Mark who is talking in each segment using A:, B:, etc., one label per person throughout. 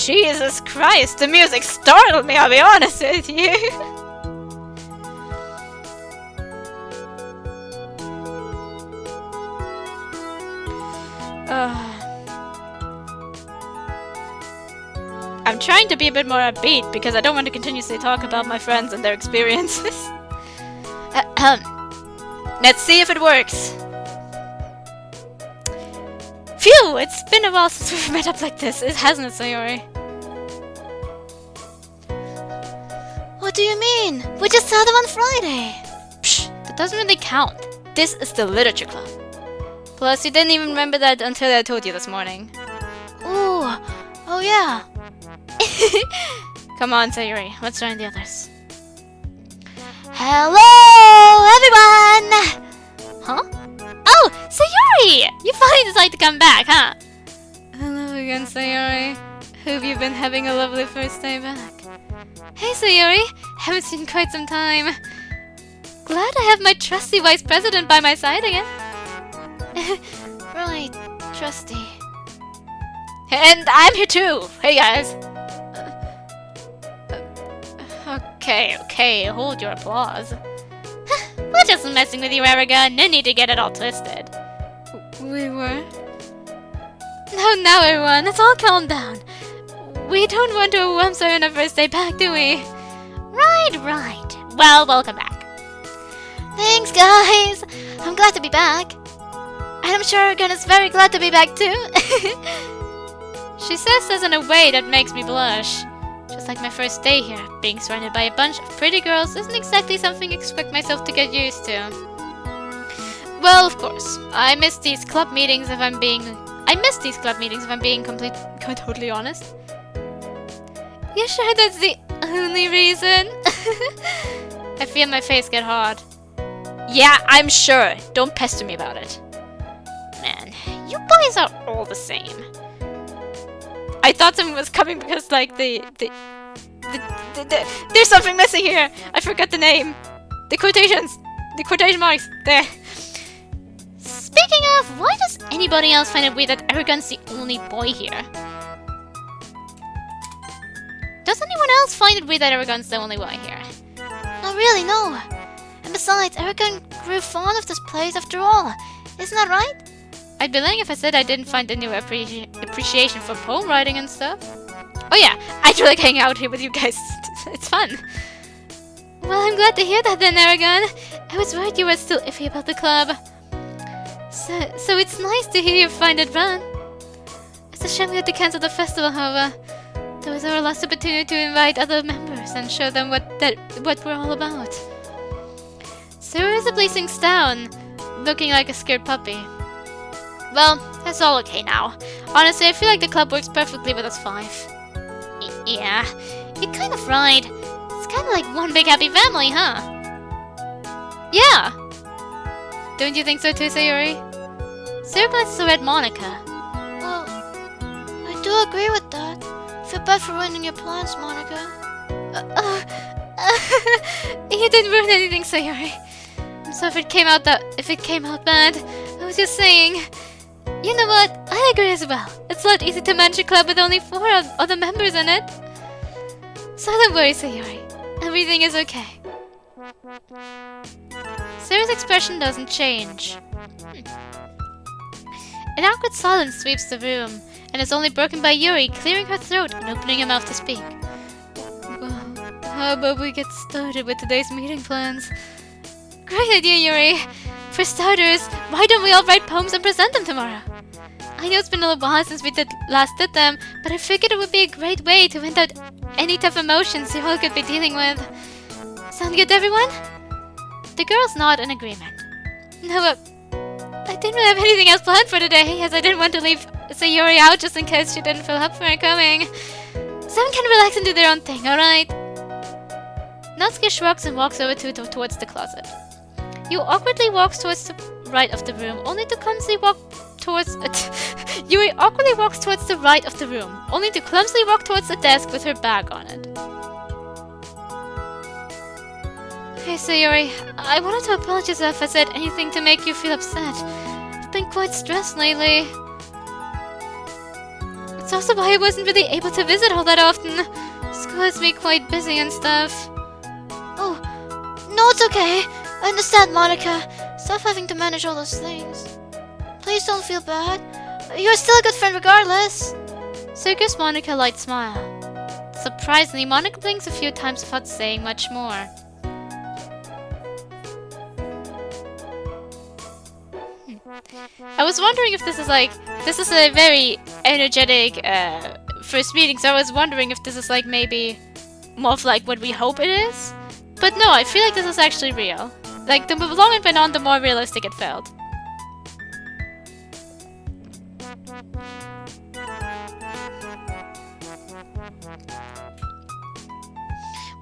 A: Jesus Christ, the music startled me, I'll be honest with you. I'm trying to be a bit more upbeat because I don't want to continuously talk about my friends and their experiences. Let's see if it works. Phew! It's been a while since we've met up like this, hasn't it, Sayori?
B: What do you mean? We just saw them on Friday!
A: Psh, that doesn't really count. This is the literature club. Plus, you didn't even remember that until I told you this morning.
B: Ooh, oh yeah.
A: Come on, Sayori, let's join the others.
B: Hello, everyone!
A: Huh? Oh, Sayori! You finally decided to come back, huh? Hello again, Sayori. Hope you've been having a lovely first day back. Hey, Sayori! Haven't seen you in quite some time. Glad I have my trusty vice president by my side again.
B: Right, trusty.
A: And I'm here too! Hey, guys! Okay, hold your applause. We're just messing with you, Aragon. No need to get it all twisted. We were? Now, everyone, let's all calm down. We don't want to overwhelm her on our first day back, do we? Right. Well, welcome back.
B: Thanks, guys. I'm glad to be back. And I'm sure Aragon is very glad to be back, too.
A: She says this in a way that makes me blush. Just like my first day here, being surrounded by a bunch of pretty girls isn't exactly something I expect myself to get used to. Well, of course, I miss these club meetings if I'm being totally honest. You sure that's the only reason? I feel my face get hard. Yeah, I'm sure. Don't pester me about it. Man, you boys are all the same. I thought something was coming because, like, there's something missing here. I forgot the name. The quotation marks. There. Speaking of, why does anybody else find it weird that Aragon's the only boy here? Does anyone else find it weird that Aragon's the only boy here?
B: Not really, no. And besides, Aragon grew fond of this place after all. Isn't that right?
A: I'd be lying if I said I didn't find any appreciation for poem writing and stuff. Oh yeah, I do like hanging out here with you guys. It's fun. Well, I'm glad to hear that then, Aragon. I was worried you were still iffy about the club. So it's nice to hear you find it fun. It's a shame we had to cancel the festival, however. That was our last opportunity to invite other members and show them what we're all about. So visibly sinks down, looking like a scared puppy. Well, that's all okay now. Honestly, I feel like the club works perfectly with us 5. Yeah, you're kind of right. It's kind of like one big happy family, huh? Yeah! Don't you think so too, Sayori? Sayori glances over at Monika.
B: Well, I do agree with that. Feel bad for ruining your plans, Monika.
A: You didn't ruin anything, Sayori. So if it came out bad, I was just saying. You know what? I agree as well. It's not easy to manage a club with only 4 other members in it. So don't worry, Sayori. Everything is okay. Sayori's expression doesn't change. An awkward silence sweeps the room, and is only broken by Yuri clearing her throat and opening her mouth to speak. Well, how about we get started with today's meeting plans? Great idea, Yuri! For starters, why don't we all write poems and present them tomorrow? I know it's been a little while since we last did them, but I figured it would be a great way to vent out any tough emotions you all could be dealing with. Sound good to everyone? The girls nod in agreement. No, I didn't really have anything else planned for today, as I didn't want to leave Sayori out just in case she didn't feel up for her coming. Someone can relax and do their own thing, alright? Natsuki shrugs and walks over towards the closet. You awkwardly walks towards the right of the room, only to clumsily walk towards Yuri awkwardly walks towards the right of the room, only to clumsily walk towards the desk with her bag on it. Hey Sayori, I wanted to apologize if I said anything to make you feel upset. I've been quite stressed lately. It's also why I wasn't really able to visit all that often. School has me quite busy and stuff.
B: Oh, no, it's okay. I understand, Monica. Stop having to manage all those things. Please don't feel bad. You're still a good friend regardless.
A: So gives Monika a light smile. Surprisingly, Monika blinks a few times without saying much more. I was wondering if this is a very energetic first meeting, so I was wondering if this is like maybe more of like what we hope it is. But no, I feel like this is actually real. Like, the longer it went on, the more realistic it felt.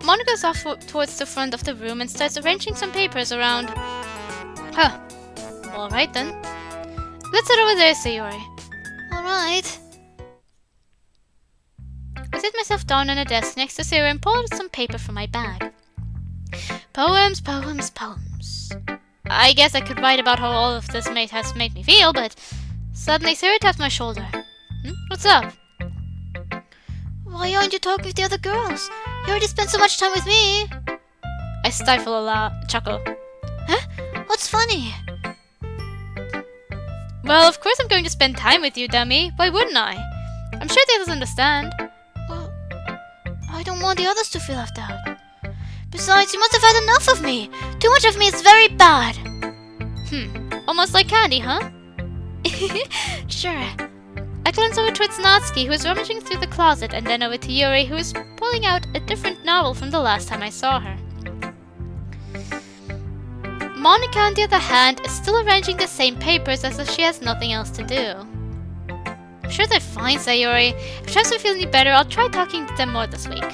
A: Monika goes off towards the front of the room and starts arranging some papers around. Huh. Alright then. Let's head over there, Sayori.
B: Alright.
A: I sit myself down on a desk next to Sayori and pull out some paper from my bag. Poems, poems, poems. I guess I could write about how all of this has made me feel, but suddenly Sayori taps my shoulder. What's up?
B: Why aren't you talking with the other girls? You already spent so much time with me.
A: I stifle a chuckle.
B: Huh? What's funny?
A: Well, of course I'm going to spend time with you, dummy. Why wouldn't I? I'm sure the others understand.
B: Well, I don't want the others to feel left out. Besides, you must have had enough of me. Too much of me is very bad.
A: Almost like candy, huh?
B: Sure.
A: I glance over towards Natsuki, who is rummaging through the closet, and then over to Yuri, who is pulling out a different novel from the last time I saw her. Monika, on the other hand, is still arranging the same papers as if she has nothing else to do. I'm sure they're fine, Sayori. If Chefs are feeling better, I'll try talking to them more this week.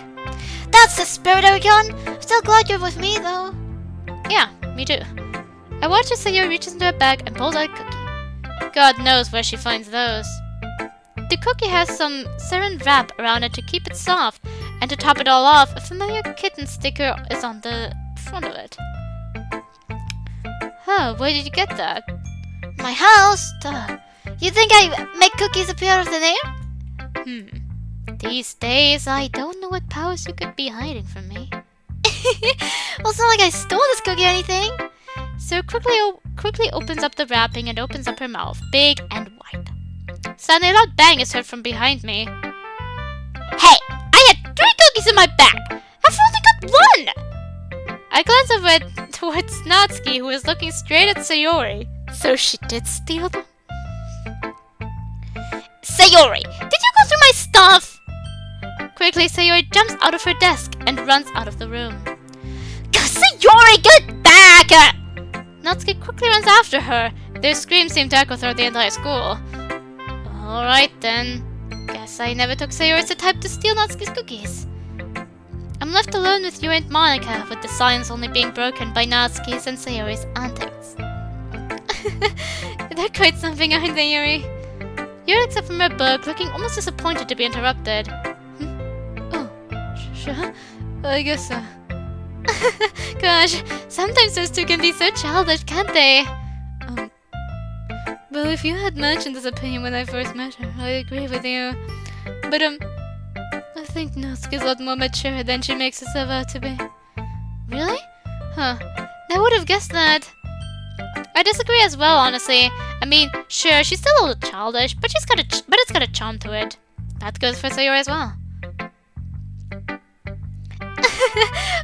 B: That's the spirit, Arion. I'm still glad you're with me, though.
A: Yeah, me too. I watch as Sayori reaches into her bag and pulls out a cookie. God knows where she finds those. The cookie has some saran wrap around it to keep it soft, and to top it all off, a familiar kitten sticker is on the front of it. Huh, where did you get that?
B: My house? Duh. You think I make cookies appear out of thin air?
A: These days, I don't know what powers you could be hiding from me.
B: Well, it's not like I stole this cookie or anything.
A: So quickly opens up the wrapping and opens up her mouth, big and wide. Suddenly a loud bang is heard from behind me. Hey! I had 3 cookies in my bag! I've only got 1! I glance over towards Natsuki, who is looking straight at Sayori. So she did steal them? Sayori! Did you go through my stuff? Quickly, Sayori jumps out of her desk and runs out of the room. Sayori, get back! Natsuki quickly runs after her. Their screams seem to echo throughout the entire school. Alright then. Guess I never took Sayori as the type to steal Natsuki's cookies. I'm left alone with Yuri and Monika, with the silence only being broken by Natsuki's and Sayori's antics. They're quite something, aren't they, Yuri? Yuri looks up from her book, looking almost disappointed to be interrupted. Oh, sure? I guess so. Gosh, sometimes those two can be so childish, can't they? Well, if you had mentioned this opinion when I first met her, I agree with you. But, I think Natsuki's a lot more mature than she makes herself out to be. Really? Huh. I would have guessed that. I disagree as well, honestly. I mean, sure, she's still a little childish, but it's got a charm to it. That goes for Sayori as well.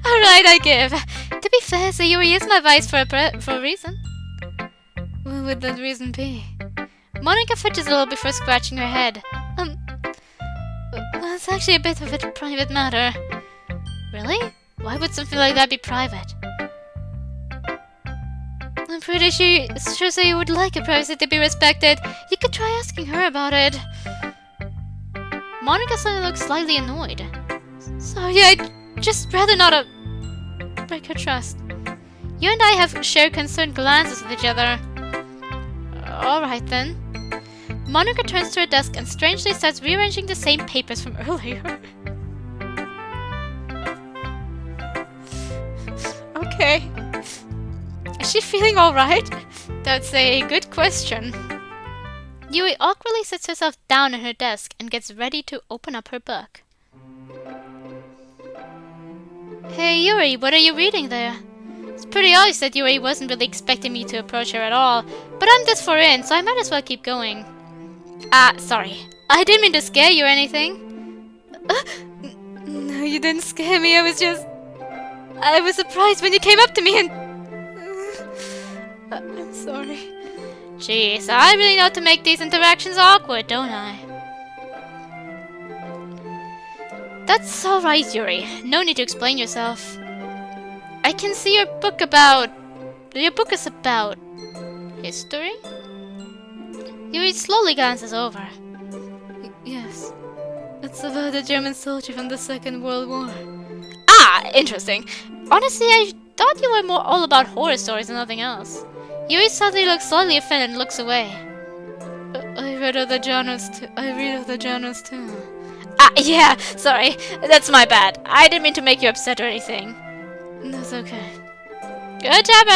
A: Alright, I give. To be fair, Sayori is my vice for a reason. What would that reason be? Monika fidgets a little before scratching her head. Well, it's actually a bit of a private matter. Really? Why would something like that be private? I'm pretty sure Sayori would like her privacy to be respected. You could try asking her about it. Monika suddenly looks slightly annoyed. Sorry, I'd just rather not break her trust. You and I have shared concerned glances with each other. Alright then. Monika turns to her desk and strangely starts rearranging the same papers from earlier. Okay. Is she feeling alright? That's a good question. Yuri awkwardly sits herself down at her desk and gets ready to open up her book. Hey Yuri, what are you reading there? It's pretty obvious that Yuri wasn't really expecting me to approach her at all, but I'm this far in, so I might as well keep going. Sorry. I didn't mean to scare you or anything. No, you didn't scare me, I was surprised when you came up to me and... I'm sorry. Jeez, I really know how to make these interactions awkward, don't I? That's alright, Yuri. No need to explain yourself. I can see your book is about... history? Yuri slowly glances over. Yes. It's about a German soldier from the Second World War. Ah, interesting. Honestly, I thought you were more all about horror stories and nothing else. Yuri suddenly looks slightly offended and looks away. I read other genres too. Yeah, sorry. That's my bad. I didn't mean to make you upset or anything. That's okay. Good job,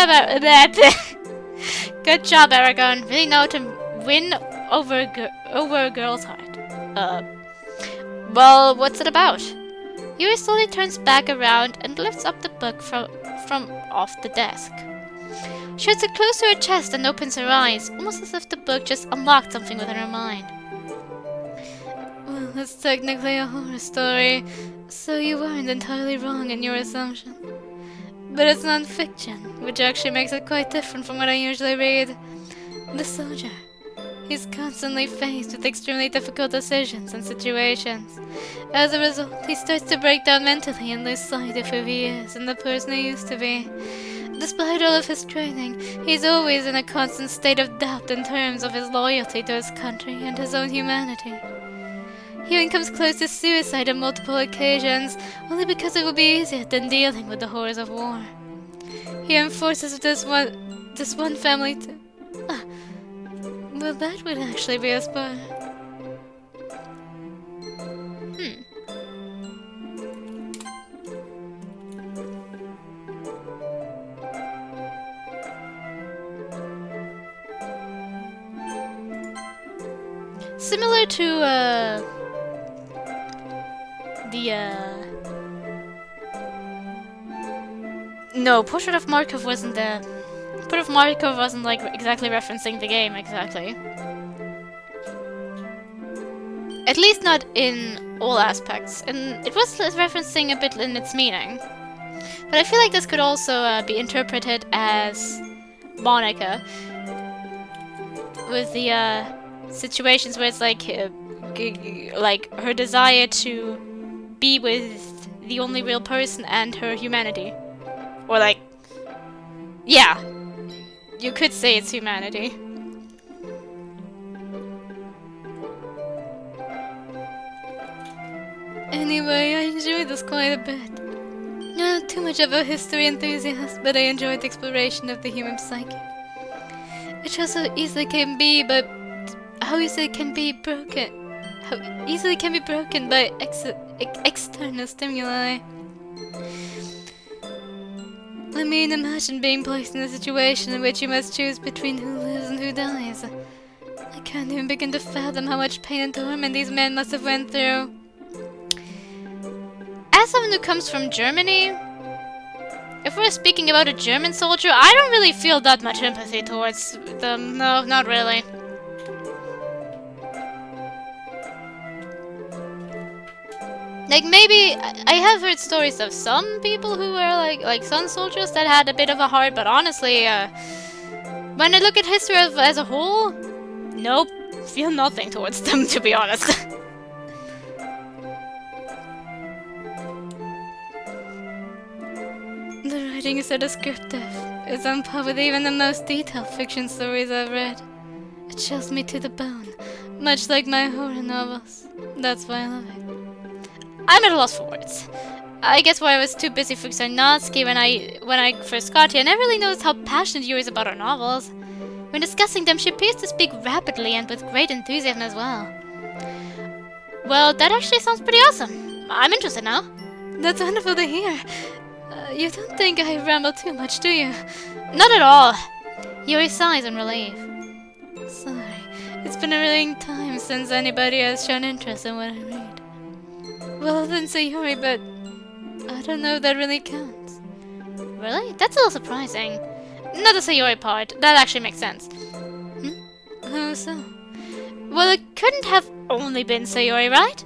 A: Good job, Aragon. Really know how to win over a girl's heart. Well, what's it about? Yuri slowly turns back around and lifts up the book from off the desk. She holds it close to her chest and opens her eyes, almost as if the book just unlocked something within her mind. Well, it's technically a horror story, so you weren't entirely wrong in your assumption. But it's non-fiction, which actually makes it quite different from what I usually read. The soldier. He's constantly faced with extremely difficult decisions and situations. As a result, he starts to break down mentally and lose sight of who he is and the person he used to be. Despite all of his training, he's always in a constant state of doubt in terms of his loyalty to his country and his own humanity. He even comes close to suicide on multiple occasions, only because it would be easier than dealing with the horrors of war. He enforces this one family to... well, that would actually be a spoiler. Similar to, No, Portrait of Markov wasn't like exactly referencing the game exactly. At least not in all aspects, and it was referencing a bit in its meaning. But I feel like this could also be interpreted as Monika, with the situations where it's like her desire to be with the only real person and her humanity. Or like, yeah, you could say it's humanity. Anyway, I enjoyed this quite a bit. Not too much of a history enthusiast, but I enjoyed the exploration of the human psyche. It shows how easily can be, but how easily it can be broken. How easily it can be broken by external stimuli. I mean, imagine being placed in a situation in which you must choose between who lives and who dies. I can't even begin to fathom how much pain and torment these men must have went through. As someone who comes from Germany, if we're speaking about a German soldier, I don't really feel that much empathy towards them. No, not really. Like, maybe I have heard stories of some people who were like some soldiers that had a bit of a heart, but honestly, when I look at history as a whole, nope, feel nothing towards them, to be honest. The writing is so descriptive. It's on par with even the most detailed fiction stories I've read. It chills me to the bone, much like my horror novels. That's why I love it. I'm at a loss for words. I guess why I was too busy focusing on Natsuki when I first got here, and I really noticed how passionate Yuri is about her novels. When discussing them, she appears to speak rapidly and with great enthusiasm as well. Well, that actually sounds pretty awesome. I'm interested now. That's wonderful to hear. You don't think I ramble too much, do you? Not at all. Yuri sighs in relief. Sorry. It's been a really long time since anybody has shown interest in what I read. Well, then Sayori, but I don't know if that really counts. Really? That's a little surprising. Not the Sayori part. That actually makes sense. How so? Well, it couldn't have only been Sayori, right?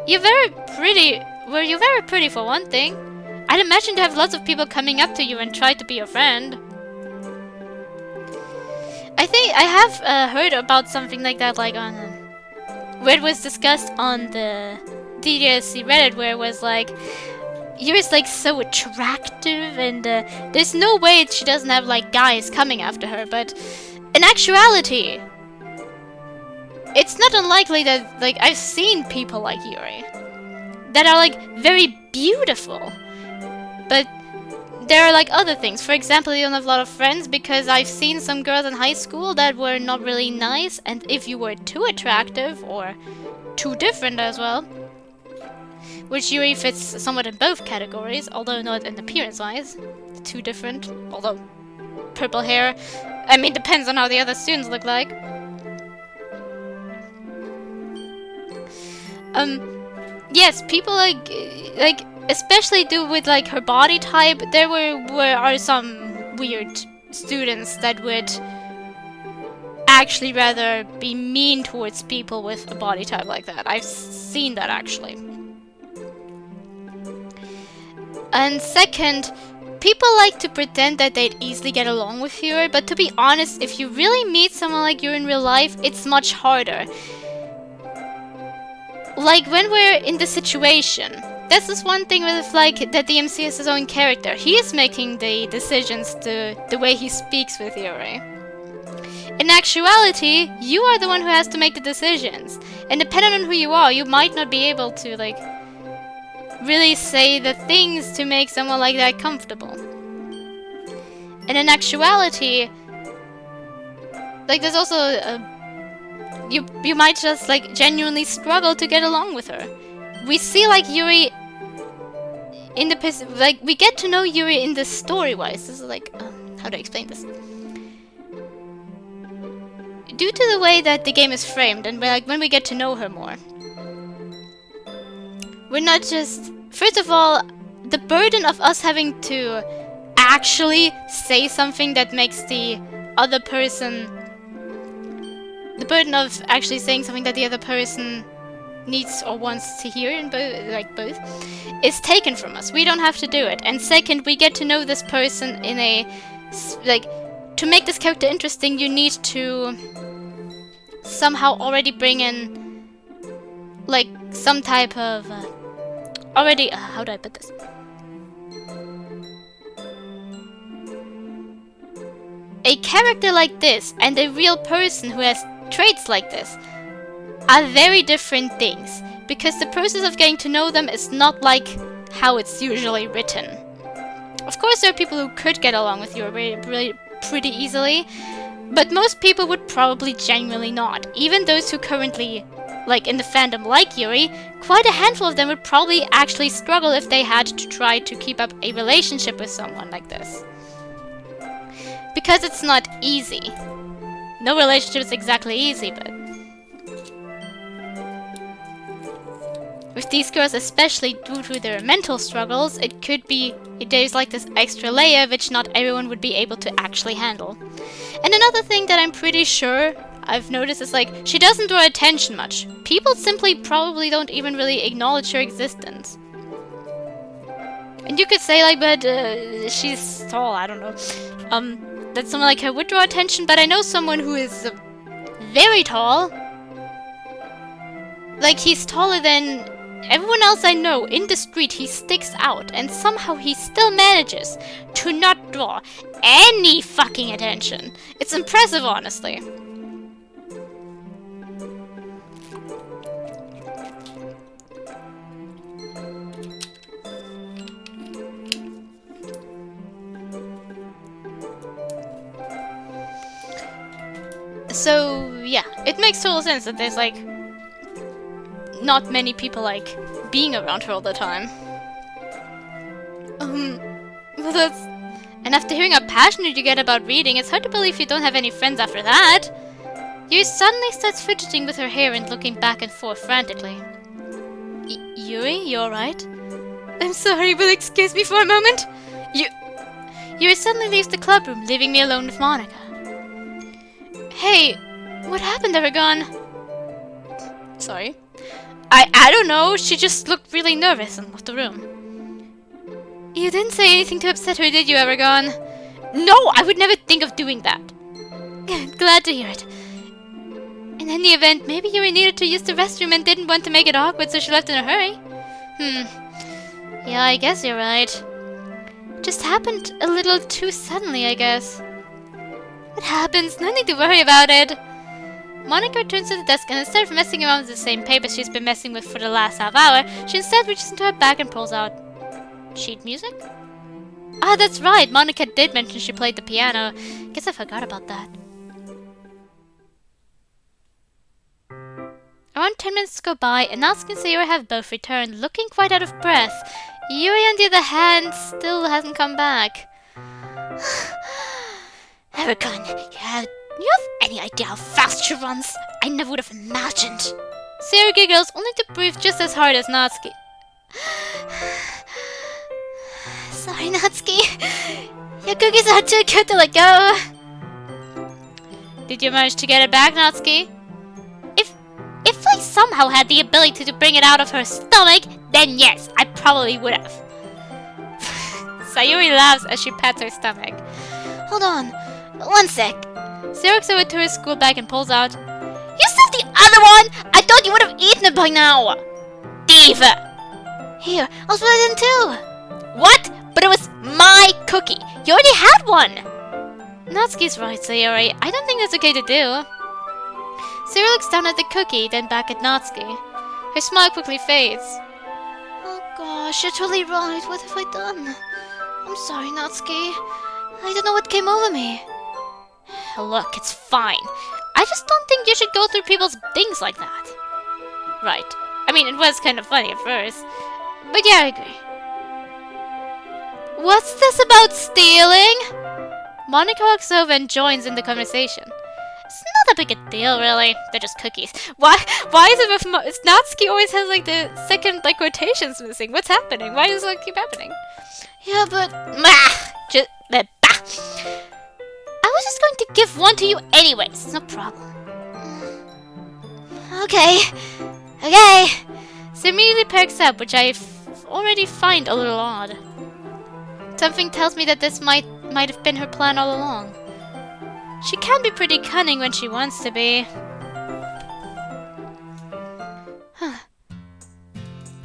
A: You're very pretty. Well, you're very pretty for one thing. I'd imagine to have lots of people coming up to you and try to be your friend. I think I have heard about something like that, like on where it was discussed on the DDSC Reddit, where it was like, Yuri's like so attractive, and there's no way she doesn't have like guys coming after her. But in actuality, it's not unlikely that like I've seen people like Yuri that are like very beautiful, but there are like other things. For example, you don't have a lot of friends because I've seen some girls in high school that were not really nice, and if you were too attractive or too different as well, which Yuri fits somewhat in both categories, although not in appearance-wise. Too different, although purple hair, I mean, depends on how the other students look like. Yes, people like especially do with like her body type. There are some weird students that would actually rather be mean towards people with a body type like that. I've seen that actually. And second, people like to pretend that they'd easily get along with you, but to be honest, if you really meet someone like you in real life, it's much harder. Like when we're in the situation, this is one thing with like that the MC is his own character. He is making the decisions to the way he speaks with Yuri. In actuality, you are the one who has to make the decisions. And depending on who you are, you might not be able to like really say the things to make someone like that comfortable. And in actuality, like there's also you might just like genuinely struggle to get along with her. We see like Yuri in the like we get to know Yuri in the story-wise. This is like how to explain this? Due to the way that the game is framed, and like when we get to know her more, we're not just... First of all, the burden of us having to actually say something that makes the other person... The burden of actually saying something that the other person needs or wants to hear, in both, is taken from us. We don't have to do it. And second, we get to know this person in a... Like, to make this character interesting, you need to somehow already bring in, like, some type of... already... how do I put this? A character like this and a real person who has traits like this are very different things, because the process of getting to know them is not like how it's usually written. Of course, there are people who could get along with you pretty easily, but most people would probably genuinely not. Even those who currently, like in the fandom like Yuri, quite a handful of them would probably actually struggle if they had to try to keep up a relationship with someone like this. Because it's not easy. No relationship is exactly easy, but... With these girls, especially due to their mental struggles, it could be... There's like this extra layer which not everyone would be able to actually handle. And another thing that I'm pretty sure I've noticed is like, she doesn't draw attention much. People simply probably don't even really acknowledge her existence. And you could say like, but she's tall, I don't know. That someone like her would draw attention, but I know someone who is very tall. Like, he's taller than everyone else I know in the street. He sticks out, and somehow he still manages to not draw any fucking attention. It's impressive, honestly. So, yeah, it makes total sense that there's, like, not many people, like, being around her all the time. Well, that's... And after hearing how passionate you get about reading, it's hard to believe you don't have any friends after that. Yuri suddenly starts fidgeting with her hair and looking back and forth frantically. Yuri, you alright? I'm sorry, will you excuse me for a moment? Yuri suddenly leaves the club room, leaving me alone with Monika. Hey, what happened, Aragon? Sorry. I don't know, she just looked really nervous and left the room. You didn't say anything to upset her, did you, Aragon? No, I would never think of doing that. Glad to hear it. In any event, maybe Yuri needed to use the restroom and didn't want to make it awkward, so she left in a hurry. Yeah, I guess you're right. Just happened a little too suddenly, I guess. It happens, no need to worry about it. Monika returns to the desk and instead of messing around with the same papers she's been messing with for the last half hour, she instead reaches into her bag and pulls out sheet music? Ah, that's right, Monika did mention she played the piano. Guess I forgot about that. Around 10 minutes go by, and Natsuki and Sayori have both returned, looking quite out of breath. Yuri, on the other hand, still hasn't come back. Aragon, you have any idea how fast she runs? I never would have imagined. Sayori giggles, only to breathe just as hard as Natsuki. Sorry, Natsuki. Your cookies are too cute to let go. Did you manage to get it back, Natsuki? If I somehow had the ability to bring it out of her stomach, then yes, I probably would have. Sayori laughs as she pats her stomach.
B: Hold on. 1 sec.
A: Sayori looks over to her school bag and pulls out.
B: You still the other one? I thought you would have eaten it by now.
A: Diva!
B: Here, I'll split it in two.
A: What? But it was my cookie. You already had one. Natsuki's right, Sayori. I don't think that's okay to do. Sayori looks down at the cookie, then back at Natsuki. Her smile quickly fades.
B: Oh gosh, you're totally right. What have I done? I'm sorry, Natsuki. I don't know what came over me.
A: Look, it's fine. I just don't think you should go through people's things like that. Right. I mean, it was kind of funny at first. But yeah, I agree. What's this about stealing? Monika walks over and joins in the conversation. It's not that big a deal, really. They're just cookies. Why is it with Natsuki always has like the second like quotations missing? What's happening? Why does that keep happening?
B: Yeah, but
A: I was just going to give one to you anyways. No problem.
B: Okay.
A: So immediately perks up, which I already find a little odd. Something tells me that this might have been her plan all along. She can be pretty cunning when she wants to be.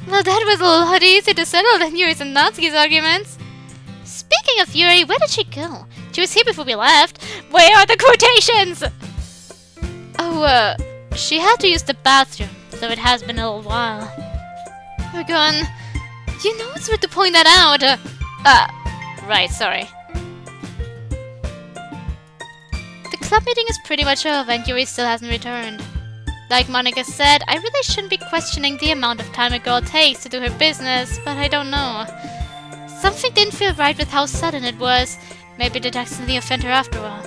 A: Well, that was a lot easier to settle than Yuri's and Natsuki's arguments. Speaking of Yuri, where did she go? She was here before we left. Where are the quotations? Oh, she had to use the bathroom, though it has been a little while. We're gone. You know it's rude to point that out. Right, sorry. The club meeting is pretty much over and Yuri still hasn't returned. Like Monika said, I really shouldn't be questioning the amount of time a girl takes to do her business, but I don't know. Something didn't feel right with how sudden it was. Maybe did accidentally offend her after all.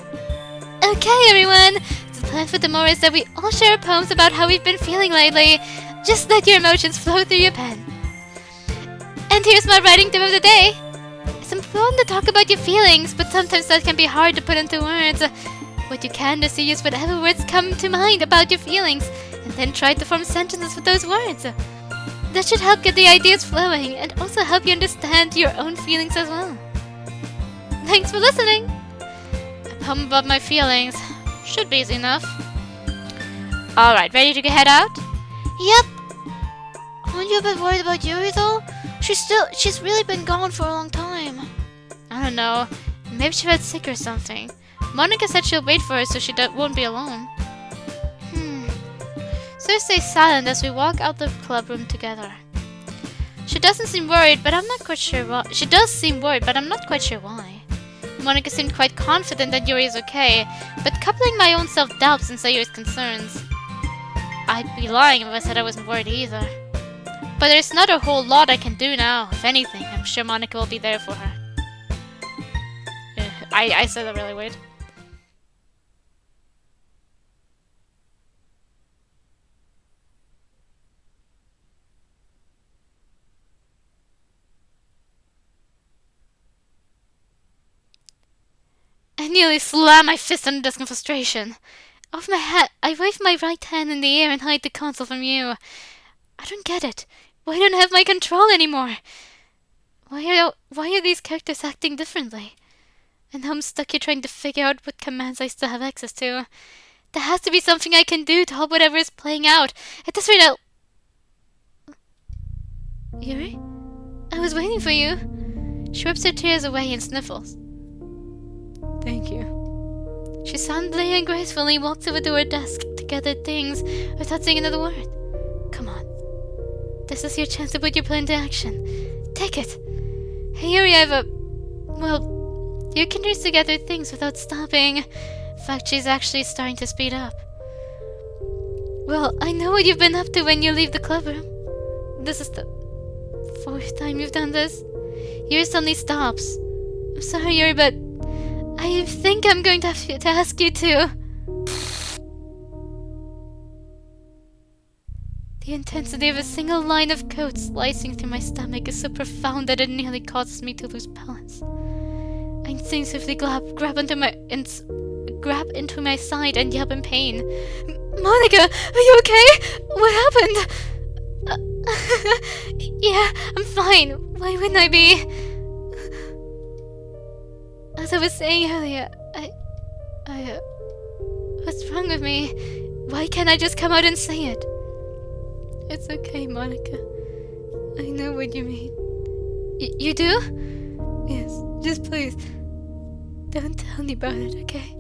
A: Okay, everyone! The plan for tomorrow is that we all share poems about how we've been feeling lately. Just let your emotions flow through your pen. And here's my writing tip of the day. It's important to talk about your feelings, but sometimes that can be hard to put into words. What you can do is to use whatever words come to mind about your feelings, and then try to form sentences with those words. That should help get the ideas flowing, and also help you understand your own feelings as well. Thanks for listening! A poem about my feelings. Should be easy enough. Alright, ready to head out?
B: Yep. Aren't you a bit worried about Yuri though? She's really been gone for a long time.
A: I don't know. Maybe she felt sick or something. Monika said she'll wait for her so she won't be alone. So we stay silent as we walk out the club room together. She doesn't seem worried, but I'm not quite sure why. She does seem worried, but I'm not quite sure why. Monika seemed quite confident that Yuri is okay, but coupling my own self-doubts and Sayori's concerns. I'd be lying if I said I wasn't worried either. But there's not a whole lot I can do now. If anything, I'm sure Monika will be there for her. I said that really weird. nearly slammed my fist on the desk in frustration. I wave my right hand in the air and hide the console from you. I don't get it. Why don't I have my control anymore? Why are these characters acting differently? And now I'm stuck here trying to figure out what commands I still have access to. There has to be something I can do to help whatever is playing out. At this rate, Yuri? I was waiting for you. She wipes her tears away and sniffles. Thank you. She soundly and gracefully walks over to her desk to gather things without saying another word. Come on. This is your chance to put your plan into action. Take it. Hey, Yuri, you can use to gather things without stopping. In fact, she's actually starting to speed up. Well, I know what you've been up to when you leave the clubroom. This is the 4th time you've done this. Yuri suddenly stops. I'm sorry, Yuri, but I think I'm going to have to ask you to. The intensity of a single line of code slicing through my stomach is so profound that it nearly causes me to lose balance. I instinctively grab into my side and yelp in pain. Monika, are you okay? What happened? Yeah, I'm fine. Why wouldn't I be? As I was saying earlier, what's wrong with me? Why can't I just come out and say it? It's okay, Monika. I know what you mean. You do? Yes, just please. Don't tell me about it, okay?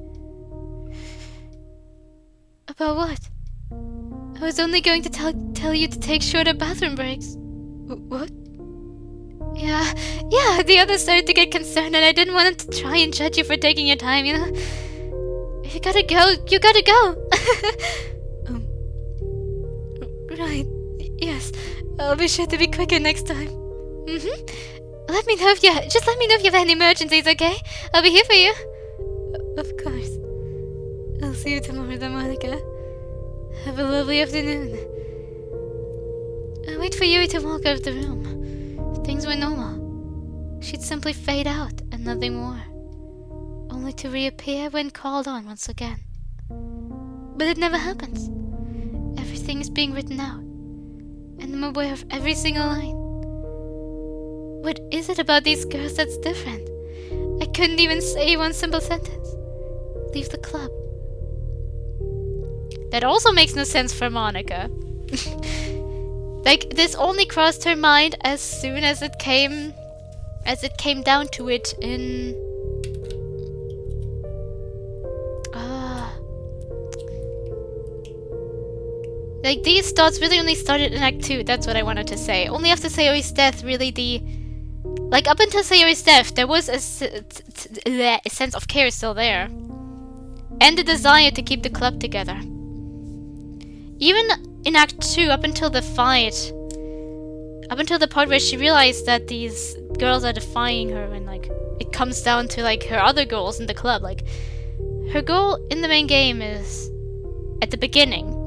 A: About what? I was only going to tell you to take shorter bathroom breaks. What? Yeah, the others started to get concerned and I didn't want them to try and judge you for taking your time, you know? If you gotta go, you gotta go! Right, yes. I'll be sure to be quicker next time. Let me know if you have any emergencies, okay? I'll be here for you. Of course. I'll see you tomorrow then, Monika. Have a lovely afternoon. I'll wait for Yuri to walk out of the room. If things were normal, she'd simply fade out and nothing more, only to reappear when called on once again. But it never happens. Everything is being written out, and I'm aware of every single line. What is it about these girls that's different? I couldn't even say one simple sentence. Leave the club. That also makes no sense for Monika. Like, this only crossed her mind as soon as it came down to it in like, these thoughts really only started in Act 2, that's what I wanted to say. Only after Sayori's death, really like, up until Sayori's death, there was a sense of care still there. And the desire to keep the club together. Even in Act 2, up until the fight, up until the part where she realized that these girls are defying her and, like, it comes down to, like, her other goals in the club. Like, her goal in the main game is, at the beginning,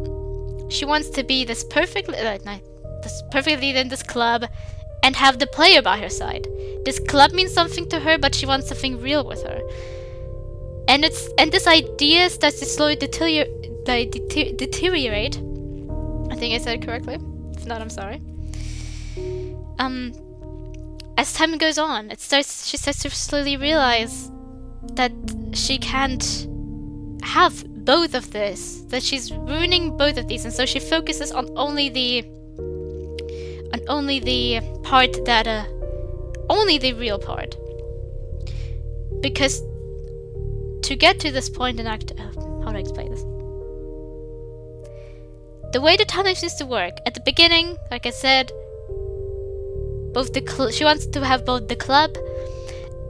A: she wants to be this perfect leader in this club and have the player by her side. This club means something to her, but she wants something real with her. And this idea starts to slowly deteriorate. I think I said it correctly. If not, I'm sorry. As time goes on, she starts to slowly realize that she can't have both of this. That she's ruining both of these, and so she focuses on only the part that only the real part. Because to get to this point in Act, how do I explain this? The way the timeline seems to work, at the beginning, like I said, she wants to have both the club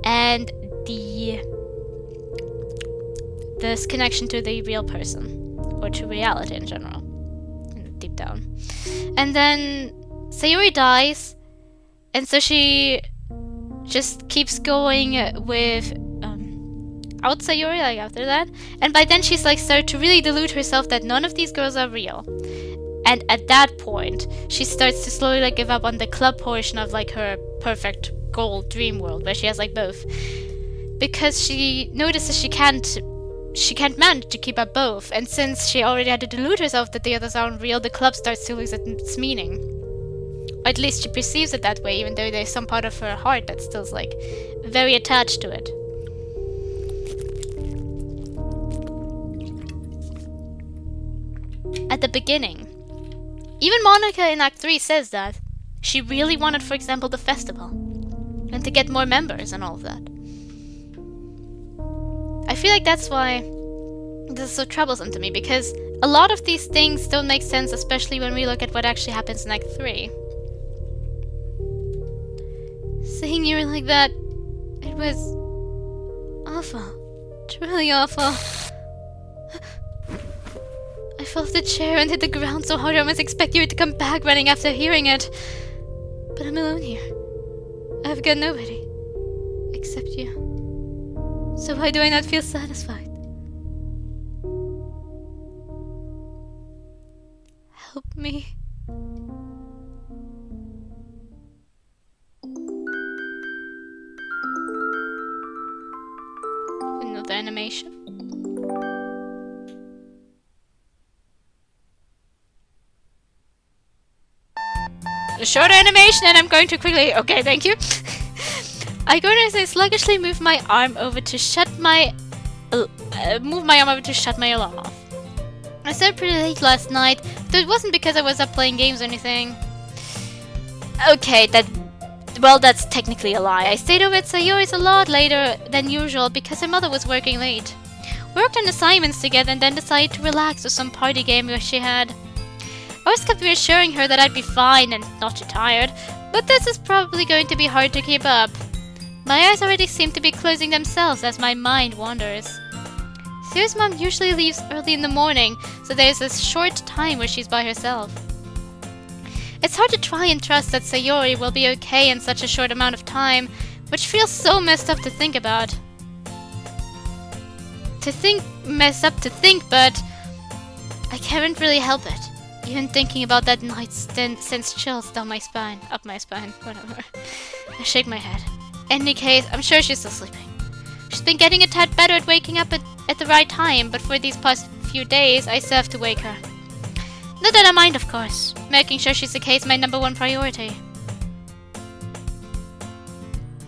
A: and this connection to the real person, or to reality in general, deep down. And then Sayori dies, and so she just keeps going with out Sayori, like, after that. And by then she's, like, started to really delude herself that none of these girls are real. And at that point, she starts to slowly, like, give up on the club portion of, like, her perfect goal dream world, where she has, like, both because she notices she can't manage to keep up both, and since she already had to delude herself that the others aren't real, the club starts to lose its meaning. Or at least she perceives it that way, even though there's some part of her heart that's still like very attached to it. At the beginning, even Monika in Act 3 says that she really wanted, for example, the festival and to get more members and all of that. I feel like that's why this is so troublesome to me, because a lot of these things don't make sense, especially when we look at what actually happens in Act 3. Seeing you like that, it was awful. Truly awful. I fell off the chair and hit the ground so hard I almost expect you to come back running after hearing it. But I'm alone here. I've got nobody. Except you. So why do I not feel satisfied? Help me. Another animation. A short animation, and I'm going to quickly. Okay, thank you. I'm going to sluggishly move my arm over to shut my alarm off. I slept pretty late last night, though it wasn't because I was up playing games or anything. Okay, that's technically a lie. I stayed over at Sayori's a lot later than usual because her mother was working late. We worked on assignments together and then decided to relax with some party game she had. I always kept reassuring her that I'd be fine and not too tired, but this is probably going to be hard to keep up. My eyes already seem to be closing themselves as my mind wanders. Sayori's mom usually leaves early in the morning, so there's this short time where she's by herself. It's hard to try and trust that Sayori will be okay in such a short amount of time, which feels so messed up to think about. Messed up to think, but I can't really help it. Even thinking about that night sends chills down my spine, up my spine, whatever. I shake my head. In any case, I'm sure she's still sleeping. She's been getting a tad better at waking up at the right time, but for these past few days, I still have to wake her. Not that I mind, of course. Making sure she's okay is my #1 priority.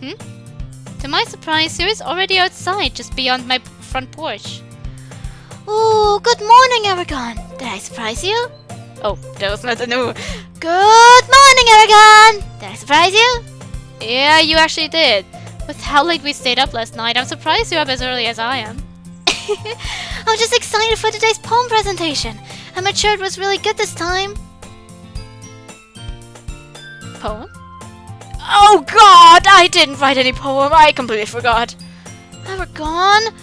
A: To my surprise, Sayori's already outside, just beyond my front porch.
B: Oh, good morning, Aragon. Did I surprise you?
A: Oh, that was not a no.
B: Good morning, Aragon. Did I surprise you?
A: Yeah, you actually did. With how late we stayed up last night, I'm surprised you're up as early as I am.
B: I'm just excited for today's poem presentation. I made sure it was really good this time.
A: Poem? Oh god, I didn't write any poem. I completely forgot.
B: Aragon,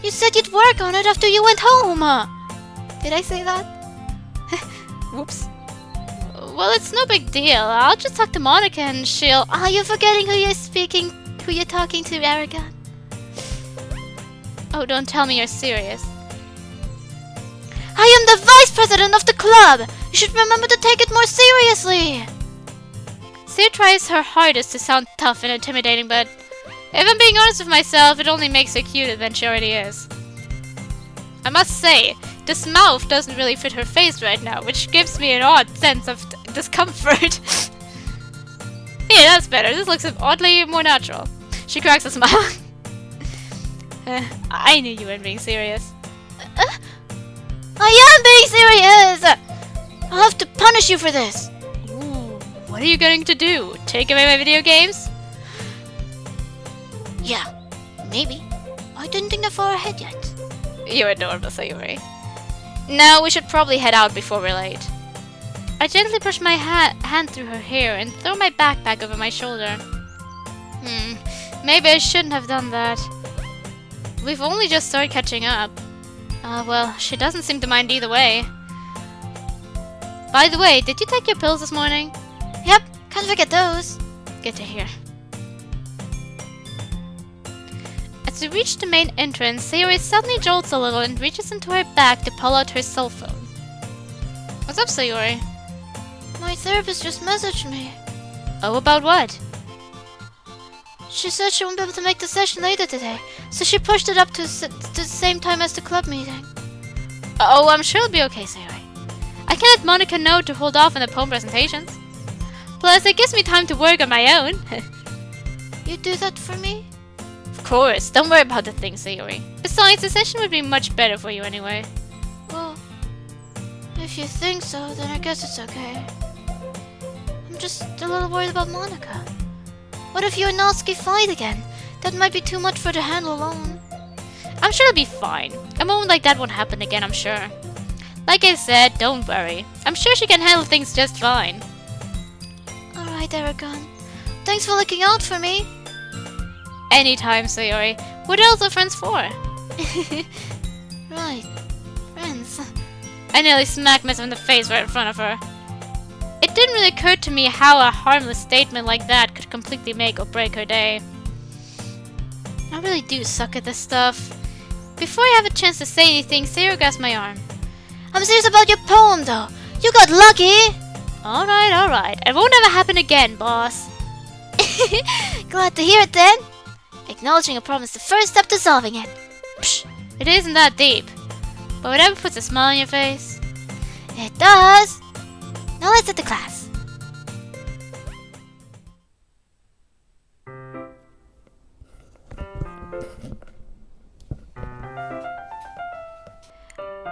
B: you said you'd work on it after you went home. Did I say that?
A: Whoops. Well, it's no big deal. I'll just talk to Monika and she'll...
B: Are you forgetting who you're talking to, Aragon?
A: Oh, don't tell me you're serious.
B: I am the vice president of the club! You should remember to take it more seriously!
A: Sayori tries her hardest to sound tough and intimidating, but if I'm being honest with myself, it only makes her cuter than she already is. I must say, this mouth doesn't really fit her face right now, which gives me an odd sense of discomfort. Yeah, that's better. This looks oddly more natural. She cracks a smile. I knew you weren't being serious.
B: I am being serious! I'll have to punish you for this.
A: Ooh, what are you going to do? Take away my video games?
B: Yeah, maybe. I didn't think that far ahead yet.
A: You're adorable, Sayori. Now we should probably head out before we're late. I gently push my hand through her hair and throw my backpack over my shoulder. Maybe I shouldn't have done that. We've only just started catching up. Well, she doesn't seem to mind either way. By the way, did you take your pills this morning?
B: Yep, can't forget those.
A: Good to hear. As we reach the main entrance, Sayori suddenly jolts a little and reaches into her bag to pull out her cell phone. What's up, Sayori?
B: My therapist just messaged me.
A: Oh, about what?
B: She said she won't be able to make the session later today, so she pushed it up to the same time as the club meeting.
A: Oh, I'm sure it'll be okay, Sayori. I can let Monika know to hold off on the poem presentations. Plus, it gives me time to work on my own.
B: You do that for me?
A: Of course, don't worry about the thing, Sayori. Besides, the session would be much better for you anyway.
B: Well, if you think so, then I guess it's okay. I'm just a little worried about Monika. What if you and Natsuki fight again? That might be too much for her to handle alone.
A: I'm sure it'll be fine. A moment like that won't happen again, I'm sure. Like I said, don't worry. I'm sure she can handle things just fine.
B: Alright, Aragon. Thanks for looking out for me.
A: Anytime, Sayori. What else are friends for?
B: Right. Friends.
A: I nearly smacked myself in the face right in front of her. It didn't really occur to me how a harmless statement like that could completely make or break her day. I really do suck at this stuff. Before I have a chance to say anything, Sayori grabs my arm.
B: I'm serious about your poem, though. You got lucky.
A: Alright. It won't ever happen again, boss.
B: Glad to hear it, then. Acknowledging a problem is the first step to solving it.
A: Psh, it isn't that deep. But whatever puts a smile on your face.
B: It does. Now let's get to class.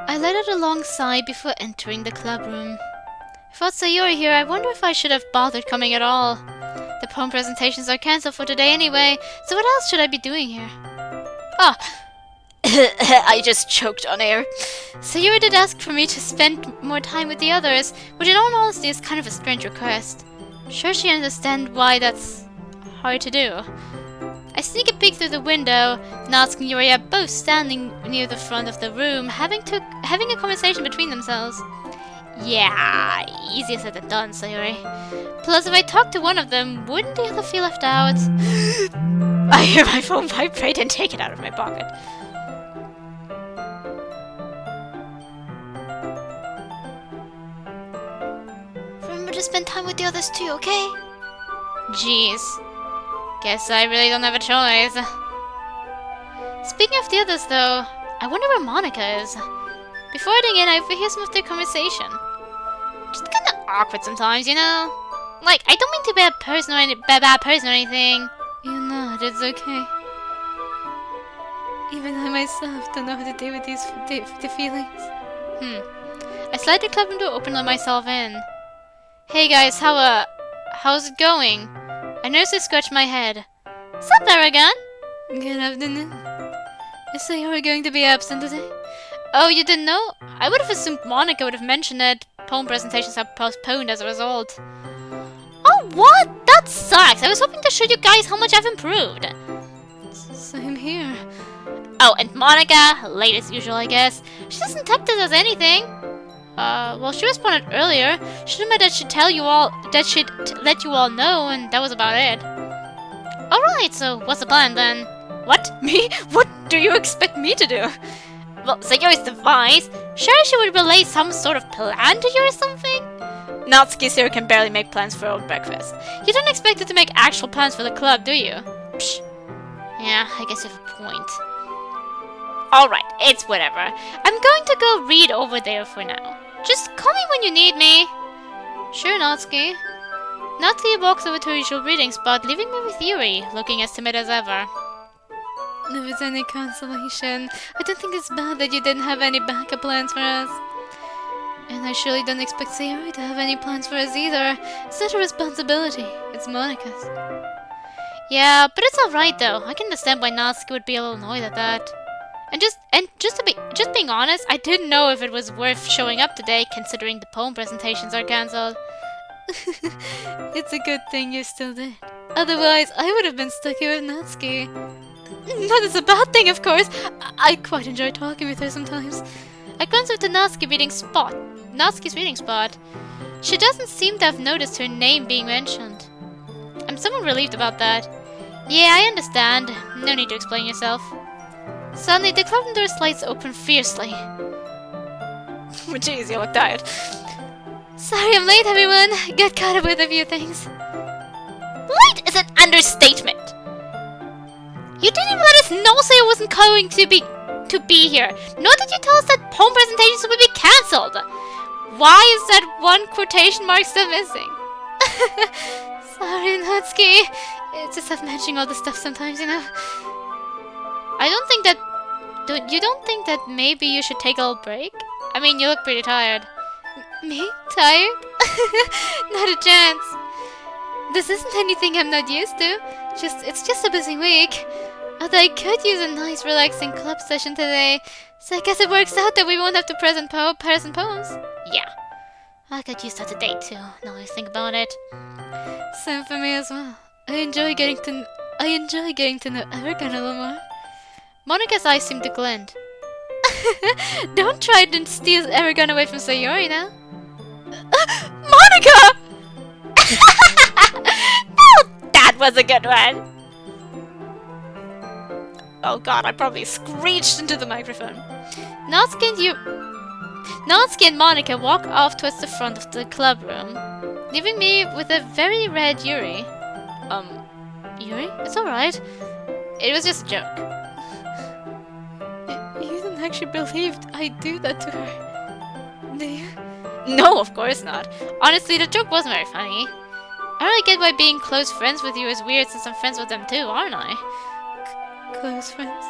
A: I let out a long sigh before entering the club room. If I thought Sayori here, I wonder if I should have bothered coming at all. The poem presentations are cancelled for today anyway, so what else should I be doing here? Ah! I just choked on air. Sayori did ask for me to spend more time with the others, which in all honesty is kind of a strange request. Sure she understands why that's hard to do. I sneak a peek through the window. Natsuki and Yuri are both standing near the front of the room, having a conversation between themselves. Yeah, easier said than done, Sayori. Plus, if I talk to one of them, wouldn't the other feel left out? I hear my phone vibrate and take it out of my pocket.
B: Remember to spend time with the others too, okay?
A: Jeez. Guess I really don't have a choice. Speaking of the others, though, I wonder where Monika is. Before heading in, I overhear some of their conversation. Just kinda awkward sometimes, you know? Like, I don't mean to be a bad person or anything. You're not, it's okay. Even I myself don't know how to deal with the feelings. I slide the club door open and let myself in. Hey guys, how's it going? I nervously scratch my head. Sup, Aragon? Good afternoon. Is Sayori going to be absent today? Oh, you didn't know? I would have assumed Monika would have mentioned it. Poem presentations are postponed as a result. Oh, what? That sucks. I was hoping to show you guys how much I've improved. Same here. Oh, and Monika, late as usual, I guess. She doesn't text us anything. Well, she responded earlier. She told me that she'd let you all know, and that was about it. Alright, so what's the plan then? What? Me? What do you expect me to do? Well, Sayori's the vice. Sure, she would relay some sort of plan to you or something? Natsuki's here can barely make plans for her own breakfast. You don't expect her to make actual plans for the club, do you? Psh. Yeah, I guess you have a point. Alright, it's whatever. I'm going to go read over there for now. Just call me when you need me. Sure, Natsuki. Natsuki walks over to her usual reading spot, leaving me with Yuri, looking as timid as ever. If it's any consolation, I don't think it's bad that you didn't have any backup plans for us. And I surely don't expect Sayori to have any plans for us either. It's not her responsibility, it's Monika's. Yeah, but it's alright though. I can understand why Natsuki would be a little annoyed at that. And just being honest, I didn't know if it was worth showing up today, considering the poem presentations are cancelled. It's a good thing you still did. Otherwise, I would have been stuck here with Natsuki. That is a bad thing, of course. I quite enjoy talking with her sometimes. I glance over to Natsuki's reading spot. She doesn't seem to have noticed her name being mentioned. I'm somewhat relieved about that. Yeah, I understand. No need to explain yourself. Suddenly, the club door slides open fiercely. Jeez, you look tired. Sorry I'm late, everyone. Got caught up with a few things. Late is an understatement. You didn't even let us know so it wasn't going to be here. Nor did you tell us that poem presentations would be cancelled. Why is that one quotation mark still missing? Sorry, Natsuki. It's just tough managing all this stuff sometimes, you know. I don't think that... You don't think that maybe you should take a little break? I mean, you look pretty tired. Me? Tired? Not a chance. This isn't anything I'm not used to. It's just a busy week. Although I could use a nice relaxing club session today. So I guess it works out that we won't have to present poems. Yeah. I could use that today too, now I think about it. Same for me as well. I enjoy getting to know Erica a little more. Monika's eyes seem to glint. Don't try to steal Eragon away from Sayori now. Monika! No, that was a good one. Oh god, I probably screeched into the microphone. Natsuki and Monika walk off towards the front of the club room, leaving me with a very red Yuri. Yuri? It's alright. It was just a joke. You don't actually believe I do that to her, do you? No, of course not. Honestly, the joke wasn't very funny. I don't really get why being close friends with you is weird since I'm friends with them too, aren't I? Close friends?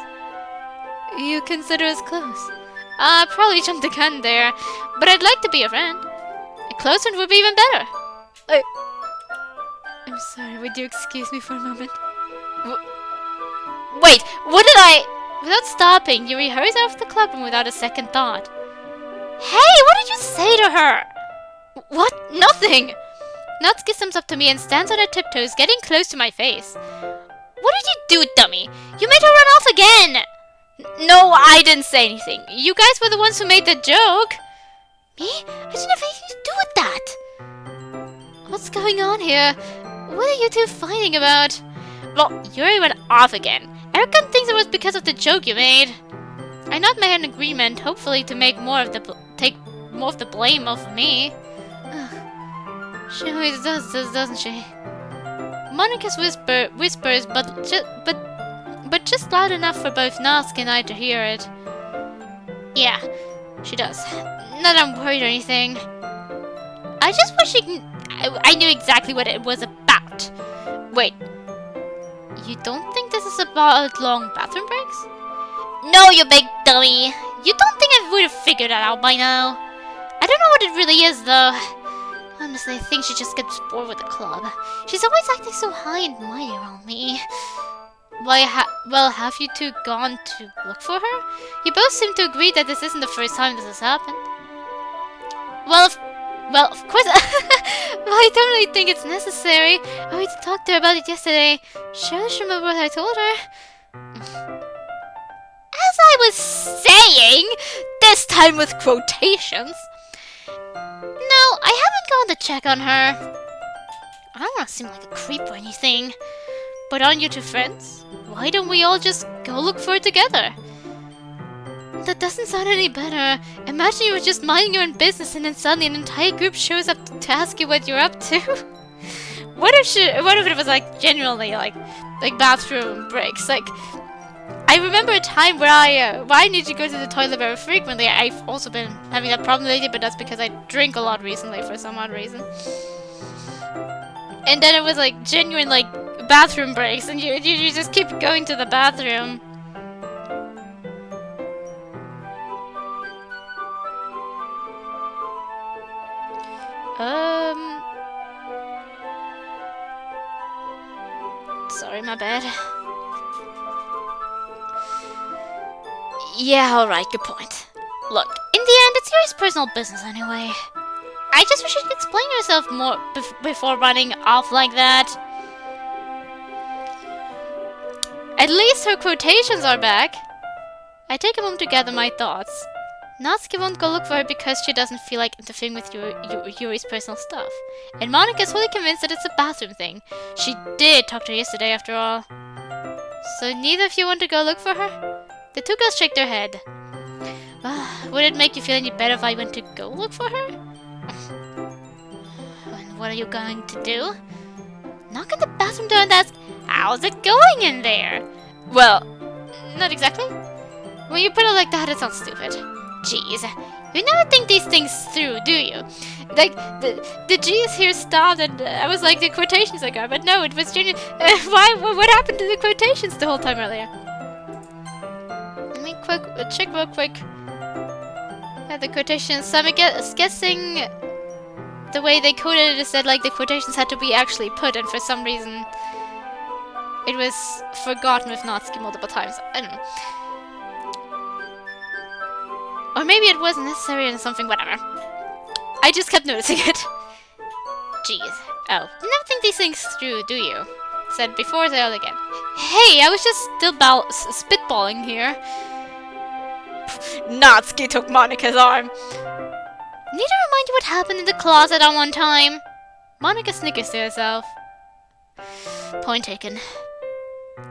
A: You consider us close? Probably jumped the gun there, but I'd like to be a friend. A close friend would be even better. I'm sorry, would you excuse me for a moment? Wait, what did I... Without stopping, Yuri hurries out of the clubroom without a second thought. Hey, what did you say to her? What? Nothing! Natsuki comes up to me and stands on her tiptoes, getting close to my face. What did you do, dummy? You made her run off again! No, I didn't say anything. You guys were the ones who made the joke. Me? I didn't have anything to do with that. What's going on here? What are you two fighting about? Well, Yuri went off again. Erica thinks it was because of the joke you made. I nod my head in agreement, hopefully to make take more of the blame off of me. Ugh. She always does this, doesn't she? Monika's whispers, but just loud enough for both Natsuki and I to hear it. Yeah, she does. Not that I'm worried or anything. I just wish I knew exactly what it was about. Wait, you don't think this is about long bathroom breaks? No, you big dummy! You don't think I would have figured that out by now? I don't know what it really is, though. Honestly, I think she just gets bored with the club. She's always acting so high and mighty around me. Well, have you two gone to look for her? You both seem to agree that this isn't the first time this has happened. Well, of course. Well, I don't really think it's necessary. I went to talk to her about it yesterday. Sure, I remember what I told her. As I was saying, this time with quotations. No, I haven't gone to check on her. I don't want to seem like a creep or anything. But aren't you two friends? Why don't we all just go look for her together? That doesn't sound any better. Imagine you were just minding your own business and then suddenly an entire group shows up to ask you what you're up to. What if it was like genuinely like bathroom breaks? Like, I remember a time where I need to go to the toilet very frequently. I've also been having that problem lately, but that's because I drink a lot recently for some odd reason. And then it was like genuine like bathroom breaks, and you just keep going to the bathroom. Sorry, my bad. Yeah, alright, good point. Look, in the end, it's Yuri's personal business anyway. I just wish you could explain yourself more before running off like that. At least her quotations are back. I take a moment to gather my thoughts. Natsuki won't go look for her because she doesn't feel like interfering with Yuri's personal stuff. And Monika's fully convinced that it's a bathroom thing. She did talk to her yesterday after all. So neither of you want to go look for her? The two girls shake their head. Would it make you feel any better if I went to go look for her? And what are you going to do? Knock on the bathroom door and ask, how's it going in there? Well, not exactly. When you put it like that, it sounds stupid. Jeez. You never think these things through, do you? Like, the G's here stopped and I was like, the quotations are gone, but no, it was genuine. What happened to the quotations the whole time earlier? Let me check real quick. Yeah, the quotations. So I'm guessing the way they coded it is that like the quotations had to be actually put, and for some reason it was forgotten with Natsuki multiple times. I don't know. Or maybe it wasn't necessary and something, whatever. I just kept noticing it. Jeez. Oh. You never think these things through, do you? Said before, said again. Hey, I was just still spitballing here. Natsuki took Monika's arm. Need to remind you what happened in the closet on one time. Monika snickers to herself. Point taken.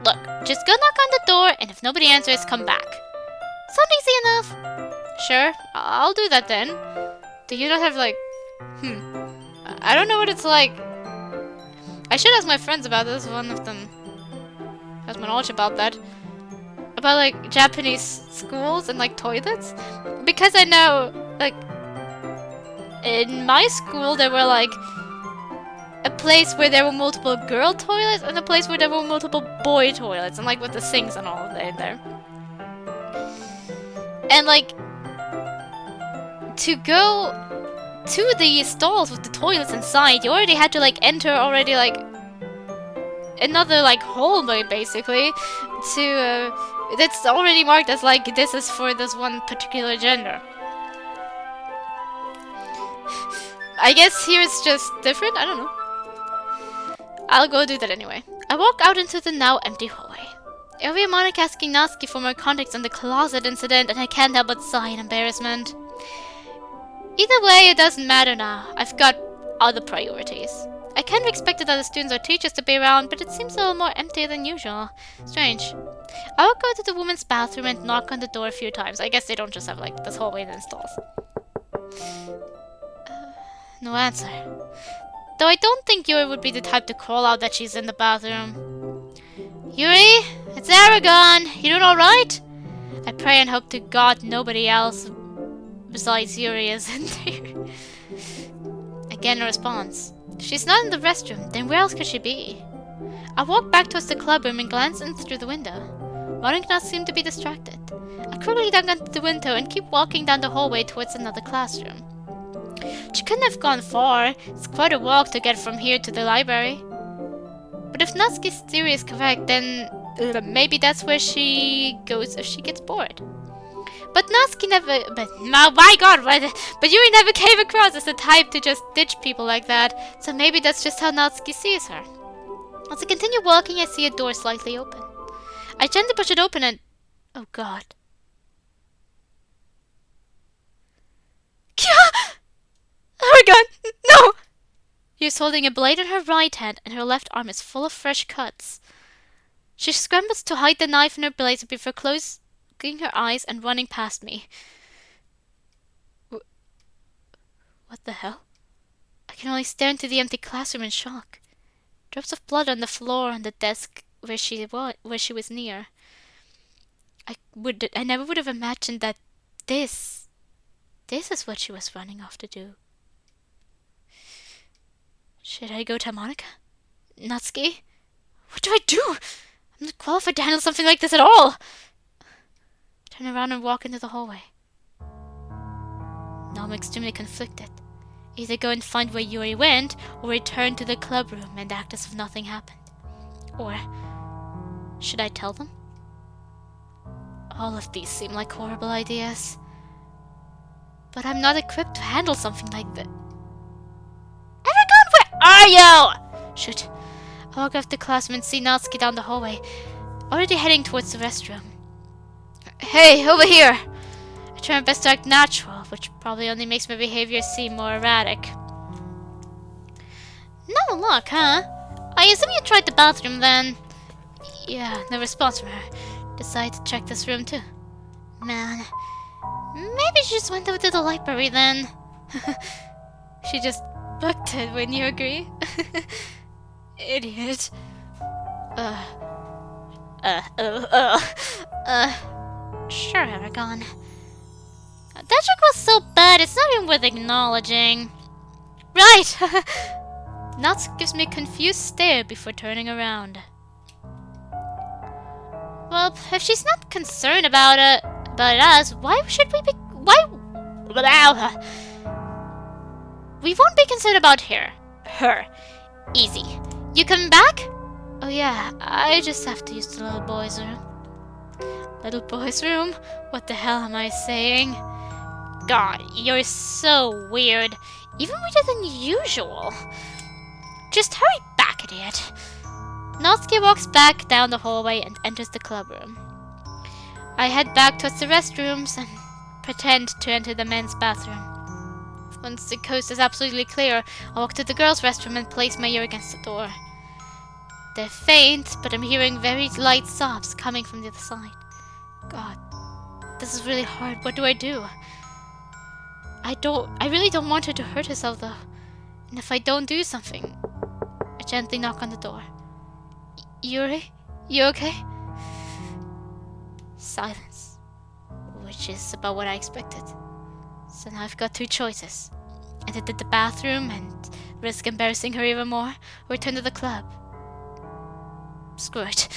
A: Look, just go knock on the door, and if nobody answers, come back. Sound easy enough? Sure, I'll do that then. Do you not have like... I don't know what it's like. I should ask my friends about this. One of them has my knowledge about that. About like Japanese schools and like toilets. Because I know, like... in my school there were like... a place where there were multiple girl toilets and a place where there were multiple boy toilets. And like with the sinks and all of that in there. And like... to go to the stalls with the toilets inside, you already had to like enter already like another like hallway basically to that's already marked as like this is for this one particular gender. I guess here it's just different, I don't know. I'll go do that anyway. I walk out into the now empty hallway. I hear Monika asking Natsuki for more context on the closet incident, and I can't help but sigh in embarrassment. Either way, it doesn't matter now. I've got other priorities. I kind of expected other students or teachers to be around, but it seems a little more empty than usual. Strange. I will go to the women's bathroom and knock on the door a few times. I guess they don't just have like this hallway and then stalls. No answer. Though I don't think Yuri would be the type to call out that she's in the bathroom. Yuri? It's Aragon! You doing alright? I pray and hope to God nobody else besides Yuri is in there. Again, no response. She's not in the restroom, then where else could she be? I walk back towards the club room and glance in through the window. Monika seemed to be distracted. I quickly dug onto the window and keep walking down the hallway towards another classroom. She couldn't have gone far. It's quite a walk to get from here to the library. But if Natsuki's theory is correct, then maybe that's where she goes if she gets bored. But Natsuki never... But my god, but Yuri never came across as the type to just ditch people like that. So maybe that's just how Natsuki sees her. As I continue walking, I see a door slightly open. I gently push it open and... Oh god. Oh my god! No! She's holding a blade in her right hand and her left arm is full of fresh cuts. She scrambles to hide the knife in her blazer before closing her eyes and running past me. What the hell? I can only stare into the empty classroom in shock. Drops of blood on the floor on the desk where she was near. I never would have imagined that this is what she was running off to do. Should I go tell Monika? Natsuki? What do I do? I'm not qualified to handle something like this at all. Turn around and walk into the hallway. Now I'm extremely conflicted. Either go and find where Yuri went, or return to the club room and act as if nothing happened. Or should I tell them? All of these seem like horrible ideas. But I'm not equipped to handle something like that. Aragon, where are you? Shoot. I walk off the classroom and see Natsuki down the hallway, already heading towards the restroom. Hey, over here! I try my best to act natural, which probably only makes my behavior seem more erratic. No luck, huh? I assume you tried the bathroom then. Yeah, no response from her. Decided to check this room too. Man, maybe she just went over to the library then. She just booked it, wouldn't you agree? Idiot. Sure, Aragon. That joke was so bad, it's not even worth acknowledging. Right! Nuts gives me a confused stare before turning around. Well, if she's not concerned about us, why should we be... Why... We won't be concerned about her. Easy. You coming back? Oh yeah, I just have to use the little boy's room. Little boy's room? What the hell am I saying? God, you're so weird. Even weirder than usual. Just hurry back, idiot. Natsuki walks back down the hallway and enters the club room. I head back towards the restrooms and pretend to enter the men's bathroom. Once the coast is absolutely clear, I walk to the girls' restroom and place my ear against the door. They're faint, but I'm hearing very light sobs coming from the other side. God, this is really hard. What do? I really don't want her to hurt herself though. And if I don't do something, I gently knock on the door. Yuri, you okay? Silence, which is about what I expected. So now I've got two choices. Enter the bathroom and risk embarrassing her even more, or return to the club. Screw it.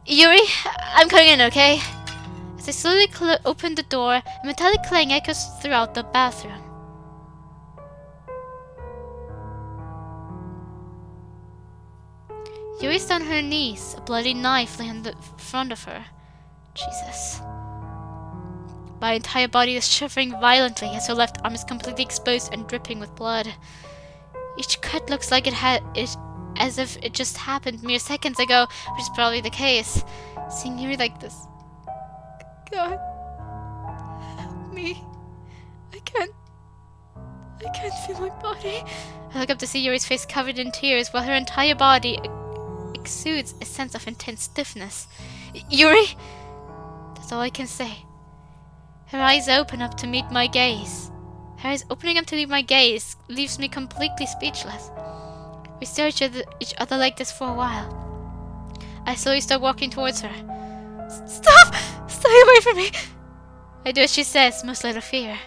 A: Yuri, I'm coming in, okay? As I slowly open the door, a metallic clang echoes throughout the bathroom. Yuri's on her knees, a bloody knife laying in the front of her. Jesus. My entire body is shivering violently as her left arm is completely exposed and dripping with blood. Each cut looks like as if it just happened mere seconds ago, which is probably the case. Seeing Yuri like this. God, help me. I can't feel my body. I look up to see Yuri's face covered in tears while her entire body exudes a sense of intense stiffness. Yuri! That's all I can say. Her eyes open up to meet my gaze. Her eyes opening up to meet my gaze leaves me completely speechless. We stare at each other like this for a while. I slowly start walking towards her. Stop! Stay away from me! I do as she says, mostly out of fear.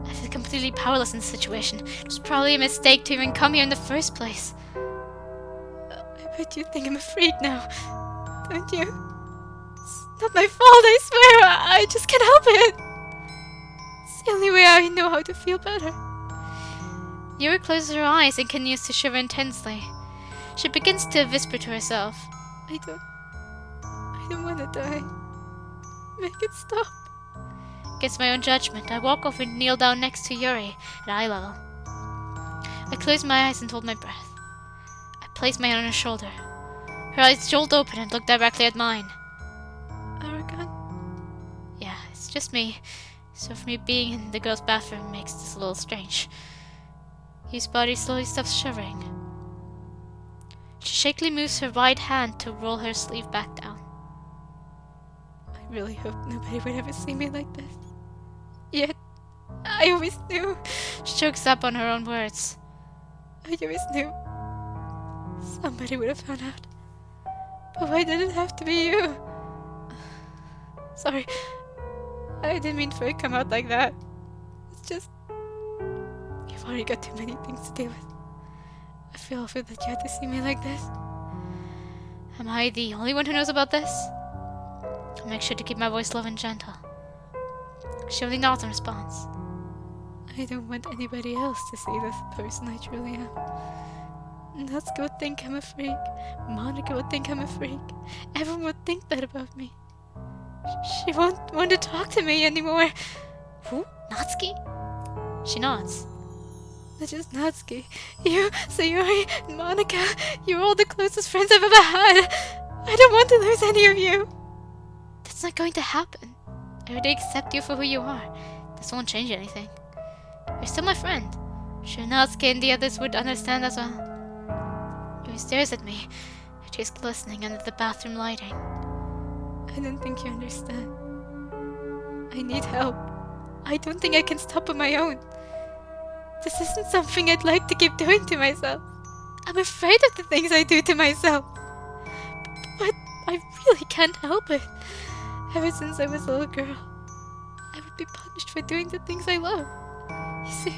A: I feel completely powerless in this situation. It was probably a mistake to even come here in the first place. I bet you think I'm a freak now, don't you? It's not my fault, I swear. I just can't help it. It's the only way I know how to feel better. Yuri closes her eyes and continues to shiver intensely. She begins to whisper to herself. I don't want to die. Make it stop. Against my own judgment, I walk over and kneel down next to Yuri at eye level. I close my eyes and hold my breath. I place my hand on her shoulder. Her eyes jolt open and look directly at mine. Aragon? Yeah, it's just me. So for me being in the girls' bathroom makes this a little strange. His body slowly stops shivering. She shakily moves her right hand to roll her sleeve back down. I really hope nobody would ever see me like this. Yet, I always knew. She chokes up on her own words. I always knew. Somebody would have found out. But why did it have to be you? Sorry. I didn't mean for it to come out like that. It's just... You've already got too many things to deal with. I feel awful that you had to see me like this. Am I the only one who knows about this? I'll make sure to keep my voice low and gentle. She only nods in response. I don't want anybody else to see the person I truly am. Natsuki would think I'm a freak. Monika would think I'm a freak. Everyone would think that about me. She won't want to talk to me anymore. Who? Natsuki? She nods. Not just Natsuki. You, Sayori, and Monika. You're all the closest friends I've ever had. I don't want to lose any of you. That's not going to happen. I already accept you for who you are. This won't change anything. You're still my friend. Sure, Natsuki and the others would understand as well. Yuri stares at me, her tears glistening under the bathroom lighting. I don't think you understand. I need help. I don't think I can stop on my own. This isn't something I'd like to keep doing to myself. I'm afraid of the things I do to myself. But I really can't help it. Ever since I was a little girl, I would be punished for doing the things I love. You see,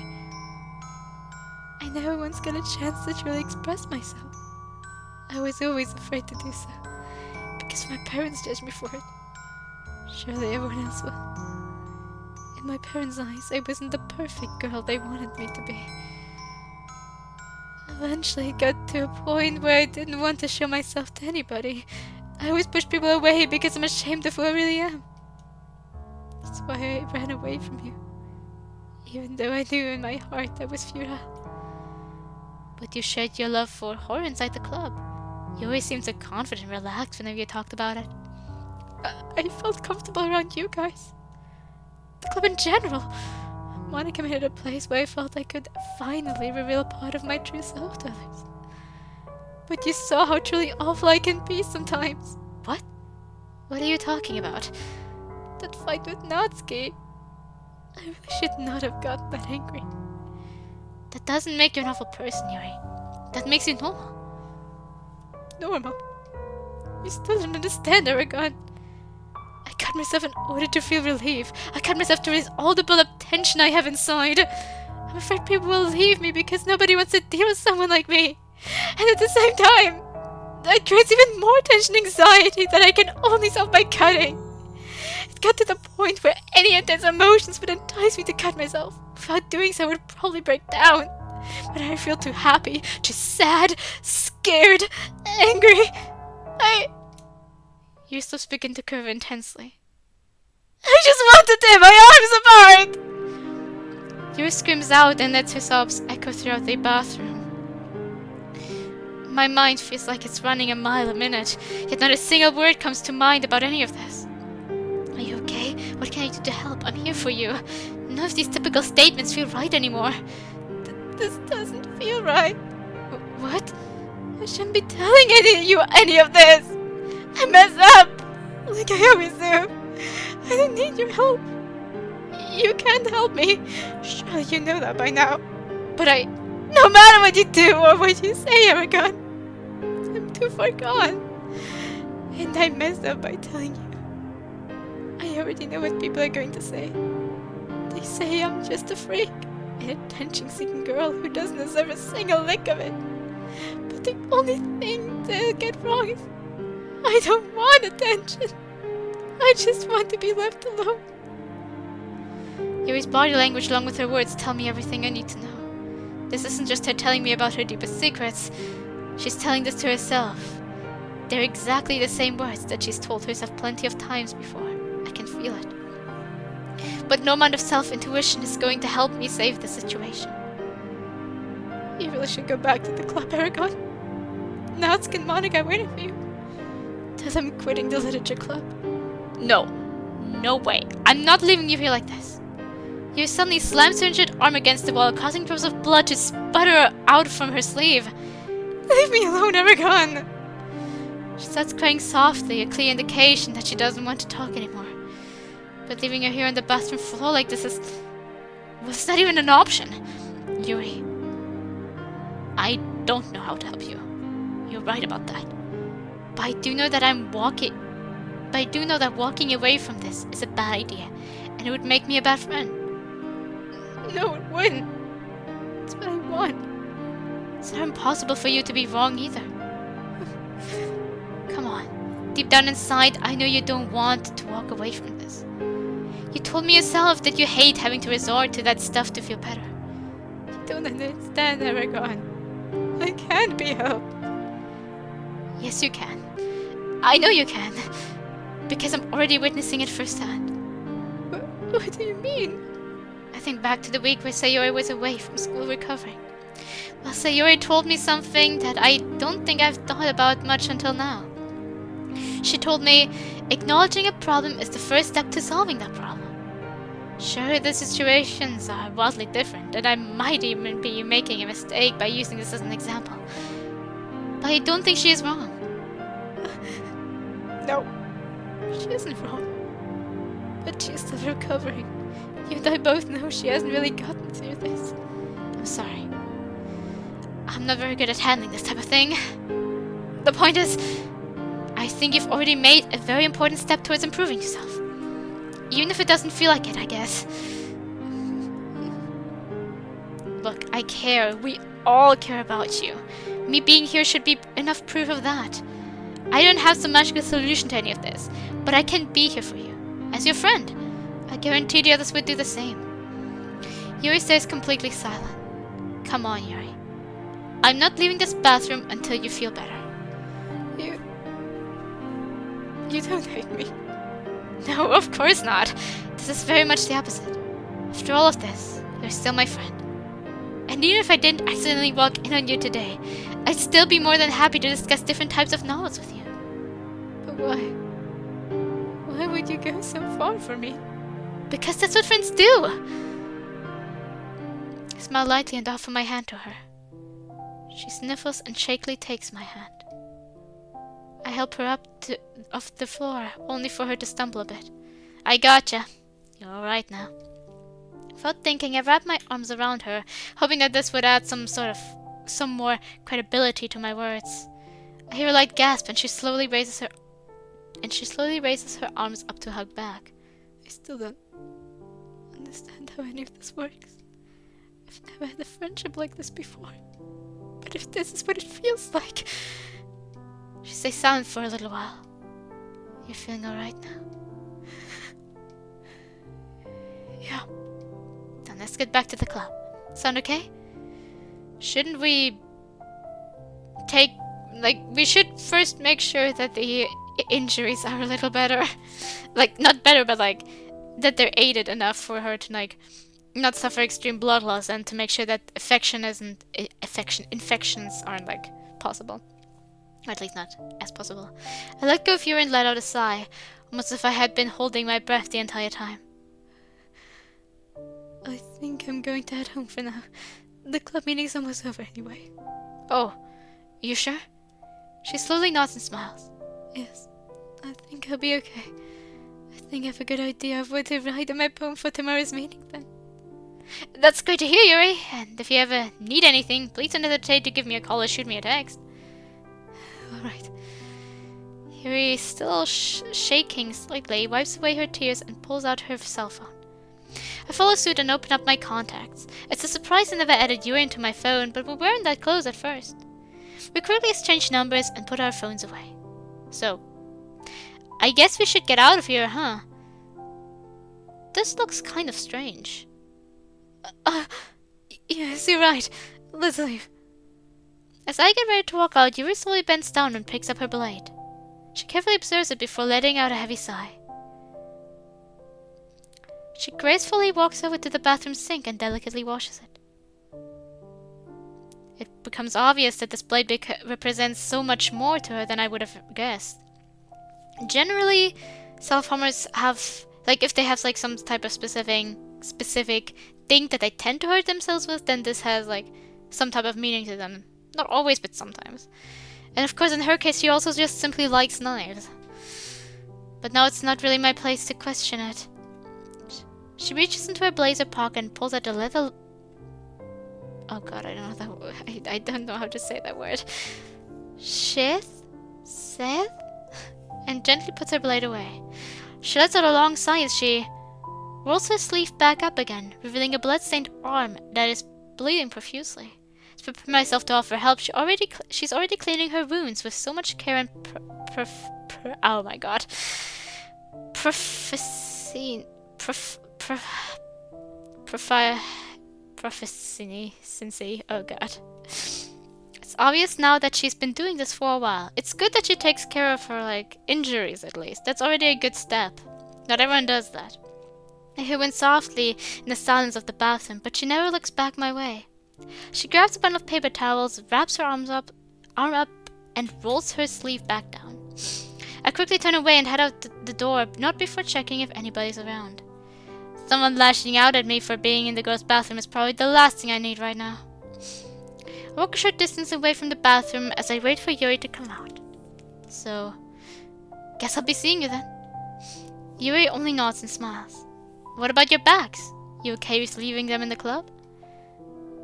A: I never once got a chance to truly express myself. I was always afraid to do so, because my parents judged me for it. Surely everyone else will. In my parents' eyes, I wasn't the perfect girl they wanted me to be. Eventually, it got to a point where I didn't want to show myself to anybody. I always push people away because I'm ashamed of who I really am. That's why I ran away from you, even though I knew in my heart that was futile. But you shared your love for horror inside the club. You always seemed so confident and relaxed whenever you talked about it. I felt comfortable around you guys. The club in general. Monika made it a place where I felt I could finally reveal a part of my true self to others. But you saw how truly awful I can be sometimes. What? What are you talking about? That fight with Natsuki. I really should not have gotten that angry. That doesn't make you an awful person, Yuri. That makes you normal. Normal? You still don't understand, Aragon. I cut myself in order to feel relief. I cut myself to release all the built-up tension I have inside. I'm afraid people will leave me because nobody wants to deal with someone like me. And at the same time, that creates even more tension and anxiety that I can only solve by cutting. It got to the point where any intense emotions would entice me to cut myself. Without doing so, I would probably break down. When I feel too happy, too sad, scared, angry, Your lips begin to curve intensely. I just want to tear my arms apart! Yuri screams out and lets her sobs echo throughout the bathroom. My mind feels like it's running a mile a minute, yet not a single word comes to mind about any of this. Are you okay? What can I do to help? I'm here for you. None of these typical statements feel right anymore. This doesn't feel right. What? I shouldn't be telling you any of this. I messed up, like I always do. I don't need your help. You can't help me. Surely you know that by now. But no matter what you do or what you say, Aragon, I'm too far gone. And I messed up by telling you. I already know what people are going to say. They say I'm just a freak, an attention-seeking girl who doesn't deserve a single lick of it. But the only thing they'll get wrong is I don't want attention. I just want to be left alone. Yuri's body language along with her words tell me everything I need to know. This isn't just her telling me about her deepest secrets. She's telling this to herself. They're exactly the same words that she's told herself plenty of times before. I can feel it. But no amount of self-intuition is going to help me save the situation. You really should go back to the club, Aragon. Natsuki and Monika are waiting for you. Tell them I'm quitting the literature club. No. No way. I'm not leaving you here like this. Yuri suddenly slams her injured arm against the wall, causing drops of blood to sputter out from her sleeve. Leave me alone, Aragon! She starts crying softly, a clear indication that she doesn't want to talk anymore. But leaving her here on the bathroom floor like this was not even an option. Yuri, I don't know how to help you. You're right about that. But I do know that walking away from this is a bad idea, and it would make me a bad friend. No, it wouldn't. It's what I want. It's not impossible for you to be wrong either. Come on. Deep down inside, I know you don't want to walk away from this. You told me yourself that you hate having to resort to that stuff to feel better. You don't understand, Aragon. I can't be helped. Yes, you can. I know you can. Because I'm already witnessing it firsthand. What do you mean? I think back to the week where Sayori was away from school recovering. Well, Sayori told me something that I don't think I've thought about much until now. She told me, acknowledging a problem is the first step to solving that problem. Sure, the situations are wildly different, and I might even be making a mistake by using this as an example. But I don't think she is wrong. No, she isn't wrong. But she's still recovering. You and I both know she hasn't really gotten through this. I'm sorry. I'm not very good at handling this type of thing. The point is, I I think you've already made a very important step towards improving yourself. Even if it doesn't feel like it, I guess. Look, I care. We all care about you. Me being here should be enough proof of that. I don't have some magical solution to any of this, but I can be here for you, as your friend. I guarantee the others would do the same. Yuri stays completely silent. Come on, Yuri. I'm not leaving this bathroom until you feel better. You don't hate me. No, of course not. This is very much the opposite. After all of this, you're still my friend. And even if I didn't accidentally walk in on you today, I'd still be more than happy to discuss different types of novels with you. But why? Why would you go so far for me? Because that's what friends do! I smile lightly and offer my hand to her. She sniffles and shakily takes my hand. I help her up off the floor, only for her to stumble a bit. I gotcha. You're alright now. Without thinking, I wrap my arms around her, hoping that this would add some more credibility to my words. I hear a light gasp, and she slowly raises her arms up to hug back. I still don't understand how any of this works. I've never had a friendship like this before. But if this is what it feels like... She stays silent for a little while. You're feeling alright now? Yeah. Then let's get back to the club. Sound okay? Shouldn't we we should first make sure that the injuries are a little better. Not better, but that they're aided enough for her to not suffer extreme blood loss, and to make sure that infections aren't possible. Or at least not as possible. I let go of Yuri and let out a sigh, almost as if I had been holding my breath the entire time. I think I'm going to head home for now. The club meeting's almost over anyway. Oh, you sure? She slowly nods and smiles. Yes, I think I'll be okay. I think I have a good idea of what to write in my poem for tomorrow's meeting then. That's great to hear, Yuri. And if you ever need anything, please don't hesitate to give me a call or shoot me a text. Alright. Yuri, still shaking slightly, wipes away her tears and pulls out her cell phone. I follow suit and open up my contacts. It's a surprise I never added Yuri into my phone, but we weren't that close at first. We quickly exchanged numbers and put our phones away. So, I guess we should get out of here, huh? This looks kind of strange. Yes, you're right. Let's leave. As I get ready to walk out, Yuri slowly bends down and picks up her blade. She carefully observes it before letting out a heavy sigh. She gracefully walks over to the bathroom sink and delicately washes it. It becomes obvious that this blade represents so much more to her than I would have guessed. Generally, self-harmers have, if they have some type of specific thing that they tend to hurt themselves with, then this has some type of meaning to them. Not always, but sometimes. And of course, in her case, she also just simply likes knives. But now it's not really my place to question it. She reaches into her blazer pocket and pulls out a leather... Oh god, I don't know that word. I don't know how to say that word. Seth? And gently puts her blade away. She lets out a long sigh as she rolls her sleeve back up again, revealing a blood-stained arm that is bleeding profusely. To prepare myself to offer help, she's already cleaning her wounds with so much care and oh my god. Proficiency. Oh god. It's obvious now that she's been doing this for a while. It's good that she takes care of her, injuries at least. That's already a good step. Not everyone does that. I hear wind softly in the silence of the bathroom, but she never looks back my way. She grabs a bundle of paper towels, wraps her arm up, and rolls her sleeve back down. I quickly turn away and head out the door, not before checking if anybody's around. Someone lashing out at me for being in the girls' bathroom is probably the last thing I need right now. I walk a short distance away from the bathroom as I wait for Yuri to come out. So, guess I'll be seeing you then. Yuri only nods and smiles. What about your bags? You okay with leaving them in the club?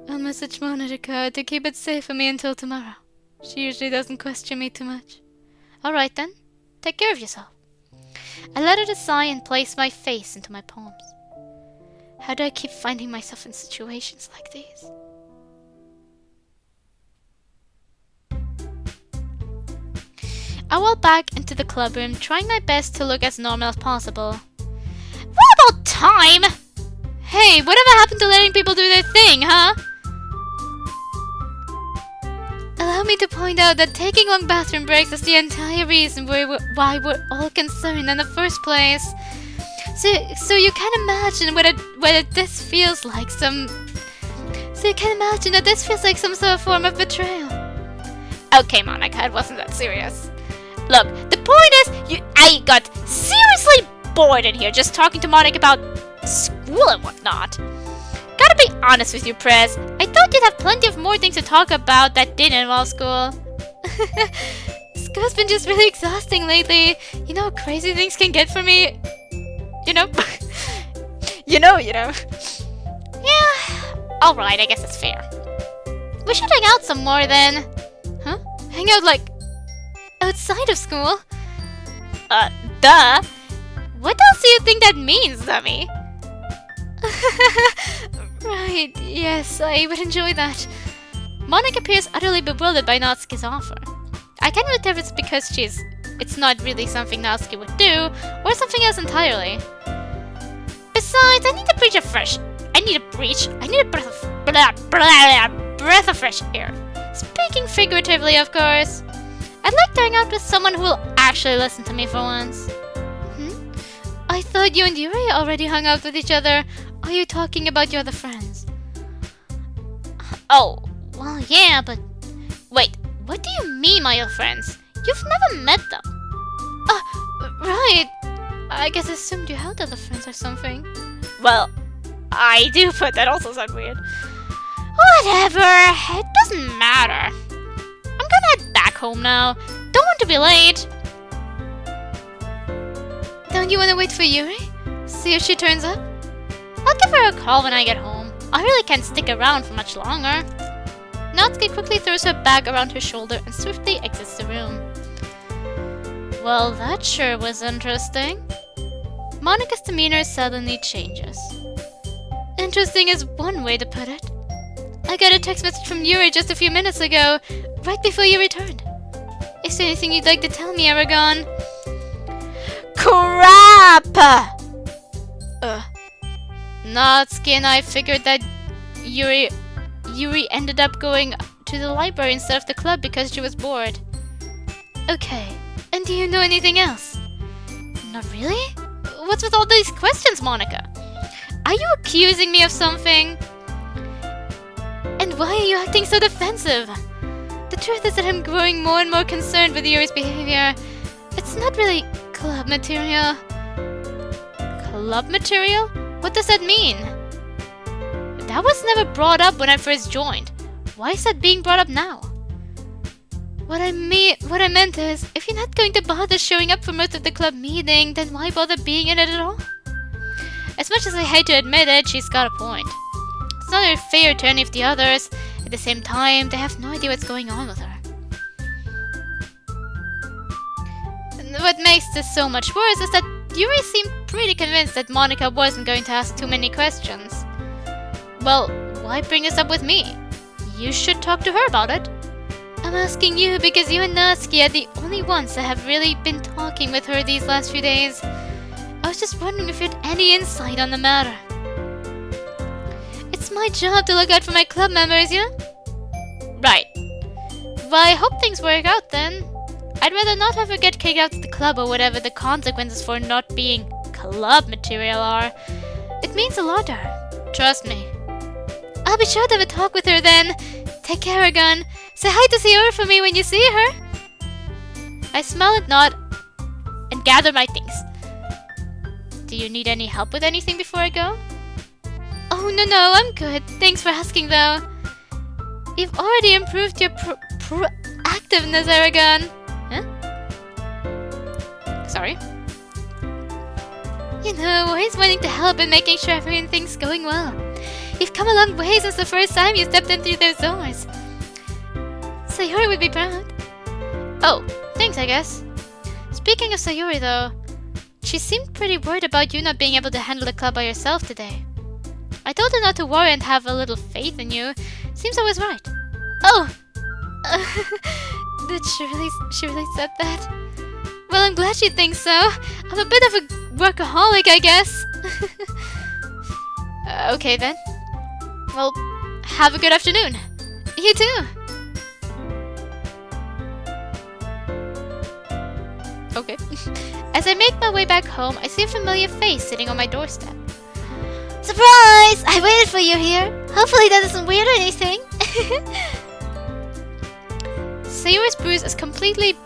A: I'll message Monika to keep it safe for me until tomorrow. She usually doesn't question me too much. Alright then, Take care of yourself. I let out a sigh and placed my face into my palms. How do I keep finding myself in situations like these? I walked back into the club room, trying my best to look as normal as possible. What about time? Hey, whatever happened to letting people do their thing, huh? Allow me to point out that taking long bathroom breaks is the entire reason why we're all concerned in the first place. So you can imagine whether this feels like some... So you can imagine that this feels like some sort of form of betrayal. Okay, Monika, it wasn't that serious. Look, the point is, I got seriously bored in here just talking to Monika about school and whatnot. Gotta be honest with you, Prez. I thought you'd have plenty of more things to talk about that didn't involve school. School's been just really exhausting lately. You know how crazy things can get for me? You know? you know. Yeah, alright, I guess it's fair. We should hang out some more then. Huh? Hang out like... outside of school? Duh. What else do you think that means, dummy? Right, yes, I would enjoy that. Monika appears utterly bewildered by Natsuki's offer. I can't really tell if it's because it's not really something Natsuki would do, or something else entirely. Besides, I need a breath of fresh air. Speaking figuratively, of course. I'd like to hang out with someone who will actually listen to me for once. I thought you and Yuri already hung out with each other. Are you talking about your other friends? Oh, well, yeah, but... Wait, what do you mean, my other friends? You've never met them. Right. I guess I assumed you had other friends or something. Well, I do, but that also sounds weird. Whatever, it doesn't matter. I'm gonna head back home now. Don't want to be late. Don't you want to wait for Yuri? See if she turns up? I'll give her a call when I get home. I really can't stick around for much longer. Natsuki quickly throws her bag around her shoulder and swiftly exits the room. Well, that sure was interesting. Monika's demeanor suddenly changes. Interesting is one way to put it. I got a text message from Yuri just a few minutes ago, right before you returned. Is there anything you'd like to tell me, Aragon? Crap! Natsuki and I figured that Yuri ended up going to the library instead of the club because she was bored. Okay, and do you know anything else? Not really? What's with all these questions, Monika? Are you accusing me of something? And why are you acting so defensive? The truth is that I'm growing more and more concerned with Yuri's behavior. It's not really club material. Club material? What does that mean? That was never brought up when I first joined. Why is that being brought up now? What I meant is, if you're not going to bother showing up for most of the club meeting, then why bother being in it at all? As much as I hate to admit it, she's got a point. It's not very fair to any of the others. At the same time, they have no idea what's going on with her. And what makes this so much worse is that Yuri seemed pretty convinced that Monika wasn't going to ask too many questions. Well, why bring this up with me? You should talk to her about it. I'm asking you because you and Natsuki are the only ones that have really been talking with her these last few days. I was just wondering if you had any insight on the matter. It's my job to look out for my club members, you know? Right. Well, I hope things work out then. I'd rather not have her get kicked out of the club or whatever the consequences for not being club material are. It means a lot to her. Trust me. I'll be sure to have a talk with her then. Take care, Aragon. Say hi to Sayori for me when you see her. I smile and nod and gather my things. Do you need any help with anything before I go? Oh, no, I'm good. Thanks for asking, though. You've already improved your proactiveness, Aragon. Huh? Sorry. You know, always wanting to help and making sure everything's going well. You've come a long way since the first time you stepped in through those doors. Sayori would be proud. Oh, thanks, I guess. Speaking of Sayuri though, she seemed pretty worried about you not being able to handle the club by yourself today. I told her not to worry and have a little faith in you. Seems I was right. Oh! Did she really said that? Well, I'm glad she thinks so. I'm a bit of a workaholic, I guess. Okay then. Well, have a good afternoon. You too. Okay. As I make my way back home, I see a familiar face sitting on my doorstep.
B: Surprise! I waited for you here. Hopefully that isn't weird or anything.
A: Sayuri's bruise is completely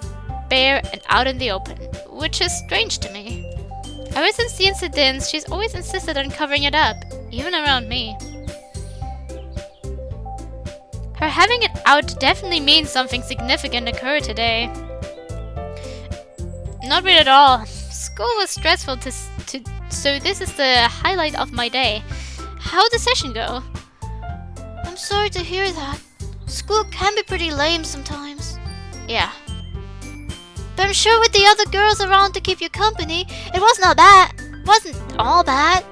A: bare and out in the open, which is strange to me. Ever since the incidents, she's always insisted on covering it up, even around me. Her having it out definitely means something significant occurred today. Not really at all. School was stressful so this is the highlight of my day. How'd the session go?
B: I'm sorry to hear that. School can be pretty lame sometimes.
A: Yeah.
B: But I'm sure with the other girls around to keep you company, it wasn't all bad.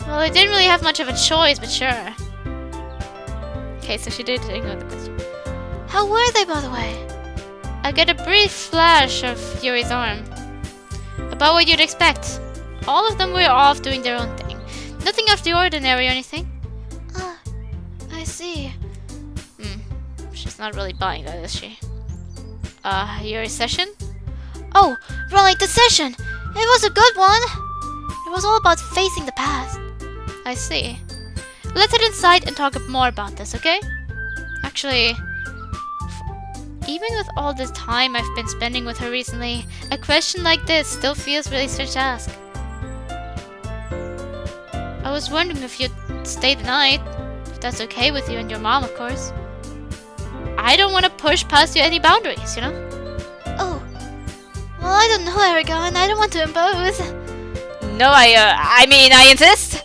A: Well, I didn't really have much of a choice, but sure. Okay, so she did ignore the question.
B: How were they, by the way?
A: I get a brief flash of Yuri's arm. About what you'd expect. All of them were off doing their own thing. Nothing out of the ordinary or anything.
B: Ah, I see.
A: She's not really buying that, is she? Yuri's session?
B: Oh, right, the session. It was a good one. It was all about facing the past.
A: I see. Let's head inside and talk more about this, okay? Actually, even with all this time I've been spending with her recently, a question like this still feels really strange to ask. I was wondering if you'd stay the night, if that's okay with you and your mom, of course. I don't want to push past you any boundaries, you know?
B: Oh, well, I don't know, Aragon. I don't want to impose.
A: No, I insist.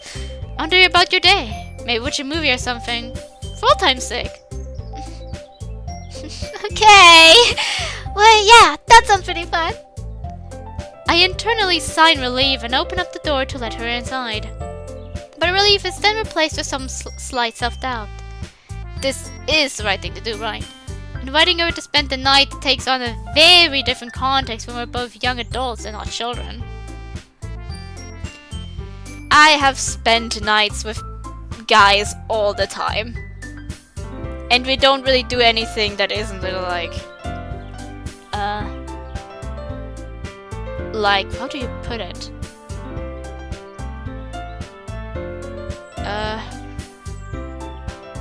A: Wonder about your day. Maybe watch a movie or something. Full time's sake.
B: Okay. Well, yeah, that sounds pretty fun.
A: I internally sigh in relief and open up the door to let her inside. But relief is then replaced with some slight self-doubt. This is the right thing to do, right? Inviting her to spend the night takes on a very different context when we're both young adults and not children. I have spent nights with guys all the time. And we don't really do anything that isn't little like, how do you put it?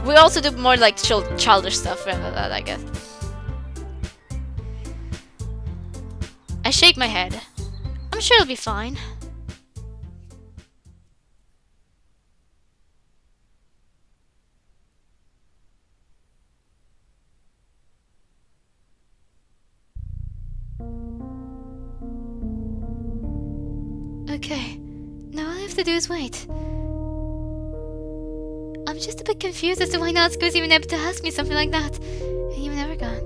A: We also do more like childish stuff rather than that, I guess. I shake my head. I'm sure it'll be fine. Okay, now all I have to do is wait. I'm just a bit confused as to why Natsuko was even able to ask me something like that. And you were never gone.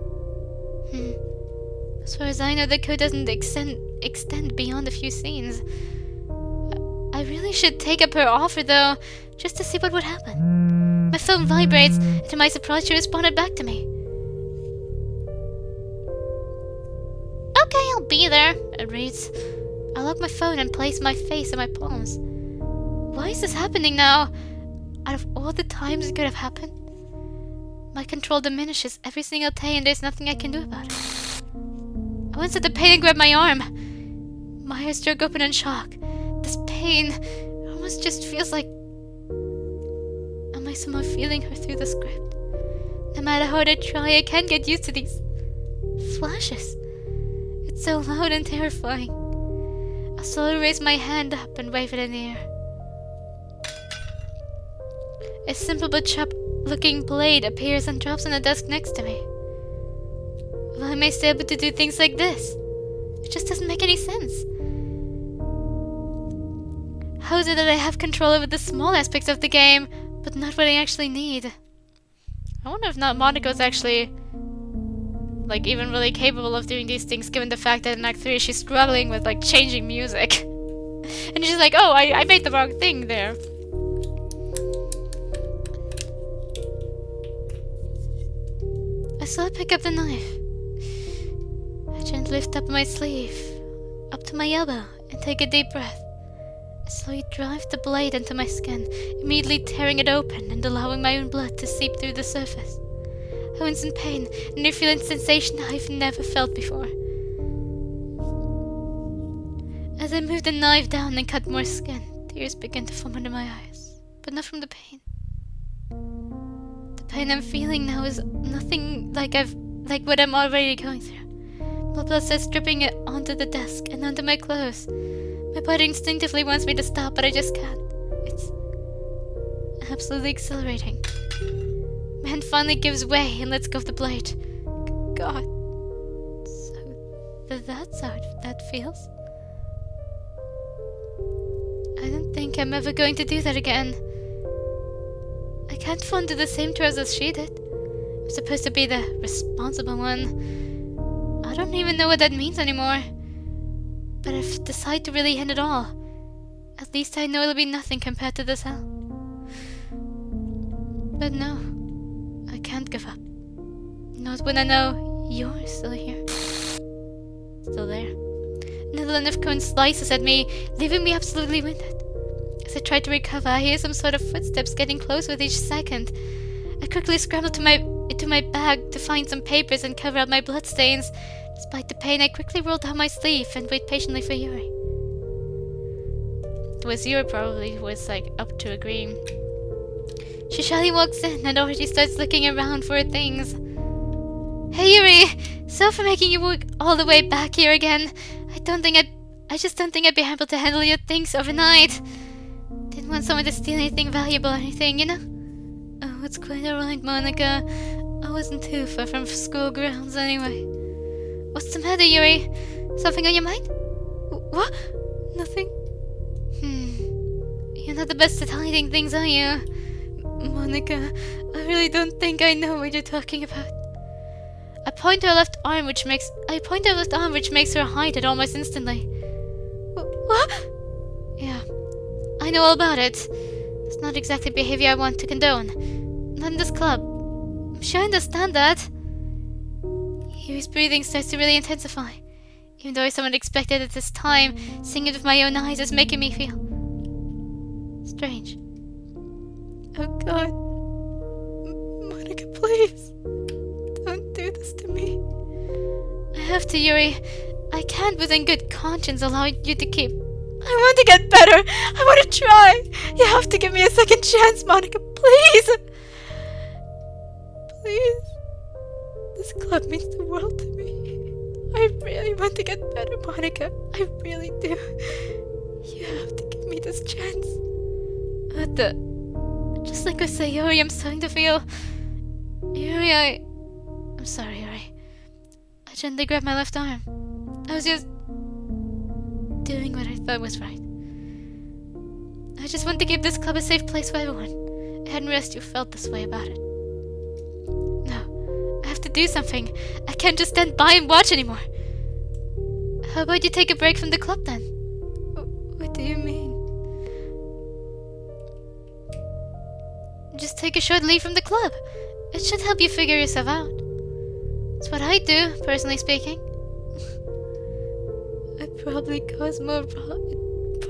A: As far as I know, the code doesn't extend beyond a few scenes. I really should take up her offer though, just to see what would happen. My phone vibrates, and to my surprise she responded back to me. Okay, I'll be there, it reads. I lock my phone and place my face in my palms. Why is this happening now? Out of all the times it could have happened, my control diminishes every single day and there's nothing I can do about it. I went to the pain and grabbed my arm. My eyes jerk open in shock. This pain almost just feels like... Am I somehow feeling her through the script? No matter how hard I try, I can't get used to these flashes. It's so loud and terrifying. I slowly raise my hand up and wave it in the air. A simple but sharp-looking blade appears and drops on the desk next to me. Why am I still able to do things like this? It just doesn't make any sense. How is it that I have control over the small aspects of the game, but not what I actually need? I wonder if not Monika's actually like even really capable of doing these things, given the fact that in Act 3 she's struggling with like changing music. And she's like, oh, I made the wrong thing there. I slowly pick up the knife. I gently lift up my sleeve, up to my elbow, and take a deep breath. I slowly drive the blade into my skin, immediately tearing it open and allowing my own blood to seep through the surface. A instant pain, a new feeling sensation I've never felt before. As I move the knife down and cut more skin, tears begin to form under my eyes, but not from the pain. The pain I'm feeling now is nothing like what I'm already going through. My blood starts dripping it onto the desk and onto my clothes. My body instinctively wants me to stop, but I just can't. It's absolutely exhilarating. My hand finally gives way and lets go of the blade. God. So that's how that feels. I don't think I'm ever going to do that again. I can't fall into the same traps as she did. I'm supposed to be the responsible one. I don't even know what that means anymore. But if I decide to really end it all, at least I know it'll be nothing compared to this hell. But no, I can't give up. Not when I know you're still here. Still there. Another line of cone slices at me, leaving me absolutely winded. As I try to recover, I hear some sort of footsteps getting close with each second. I quickly scramble into my bag to find some papers and cover up my bloodstains. Despite the pain, I quickly roll down my sleeve and wait patiently for Yuri. It was Yuri probably who was like up to agreeing. She shyly walks in and already starts looking around for things. Hey Yuri! Sorry for making you walk all the way back here again. I just don't think I'd be able to handle your things overnight. Didn't want someone to steal anything valuable or anything, you know? Oh, it's quite alright, Monika. I wasn't too far from school grounds anyway. What's the matter, Yuri? Something on your mind? What? Nothing? You're not the best at hiding things, are you? Monika, I really don't think I know what you're talking about. I point to her left arm, which makes her hide it almost instantly. What? Yeah, I know all about it. It's not exactly behavior I want to condone. Not in this club. I'm sure I understand that. Yuri's breathing starts to really intensify. Even though I somewhat expected at this time, seeing it with my own eyes is making me feel strange. Oh God. Monika, please. Don't do this to me. I have to, Yuri. I can't within good conscience allow you to keep... I want to get better. I want to try. You have to give me a second chance, Monika. Please. Please. This club means the world to me. I really want to get better, Monika. I really do. You have to give me this chance. Just like with Sayori, I'm starting to feel... Yuri, I'm sorry, Yuri. I gently grabbed my left arm. I was just... doing what I thought was right. I just want to keep this club a safe place for everyone. I hadn't realized you felt this way about it. No, I have to do something. I can't just stand by and watch anymore. How about you take a break from the club then? What do you mean? Just take a short leave from the club. It should help you figure yourself out. It's what I do, personally speaking. I probably cause more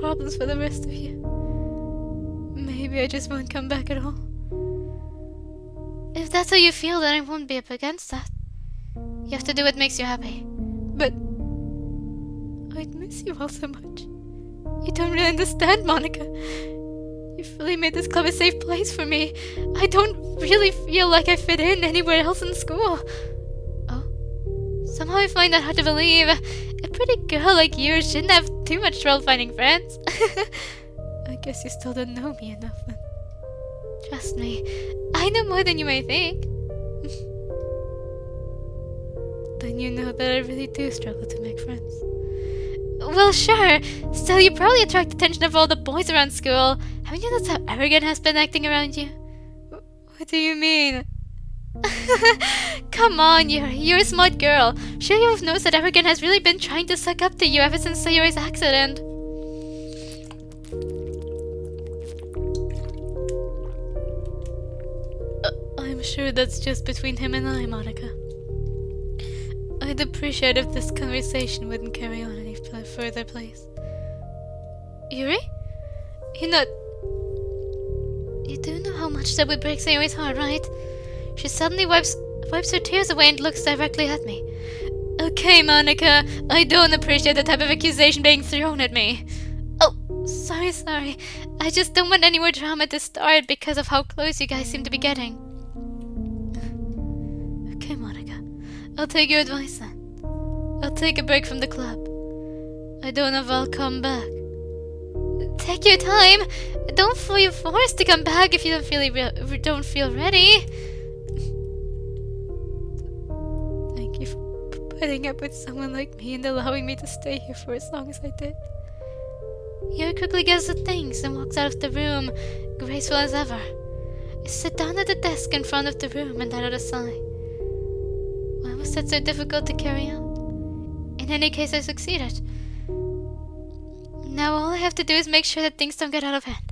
A: problems for the rest of you. Maybe I just won't come back at all. If that's how you feel, then I won't be up against that. You have to do what makes you happy. But I'd miss you all so much. You don't really understand, Monika. You've really made this club a safe place for me. I don't really feel like I fit in anywhere else in school. Oh? Somehow I find that hard to believe. A pretty girl like you shouldn't have too much trouble finding friends. I guess you still don't know me enough then. Trust me, I know more than you may think. Then you know that I really do struggle to make friends. Well, sure. Still, you probably attract the attention of all the boys around school. Haven't you noticed how arrogant has been acting around you? What do you mean? Come on, Yuri. You're a smart girl. Sure you have noticed that everyone has really been trying to suck up to you ever since Sayori's accident. I'm sure that's just between him and I, Monika. I'd appreciate if this conversation wouldn't carry on any further, please. Yuri? You're not... You do know how much that would break Sayori's heart, right? She suddenly wipes her tears away and looks directly at me. Okay, Monika, I don't appreciate the type of accusation being thrown at me. Oh, sorry. I just don't want any more drama to start because of how close you guys seem to be getting. Okay, Monika, I'll take your advice then. I'll take a break from the club. I don't know if I'll come back. Take your time. Don't feel forced to come back if you don't feel ready. Thank you for putting up with someone like me and allowing me to stay here for as long as I did. Yuri quickly gets the things and walks out of the room, graceful as ever. I sit down at the desk in front of the room and let out a sigh. Why was that so difficult to carry out? In any case, I succeeded. Now all I have to do is make sure that things don't get out of hand.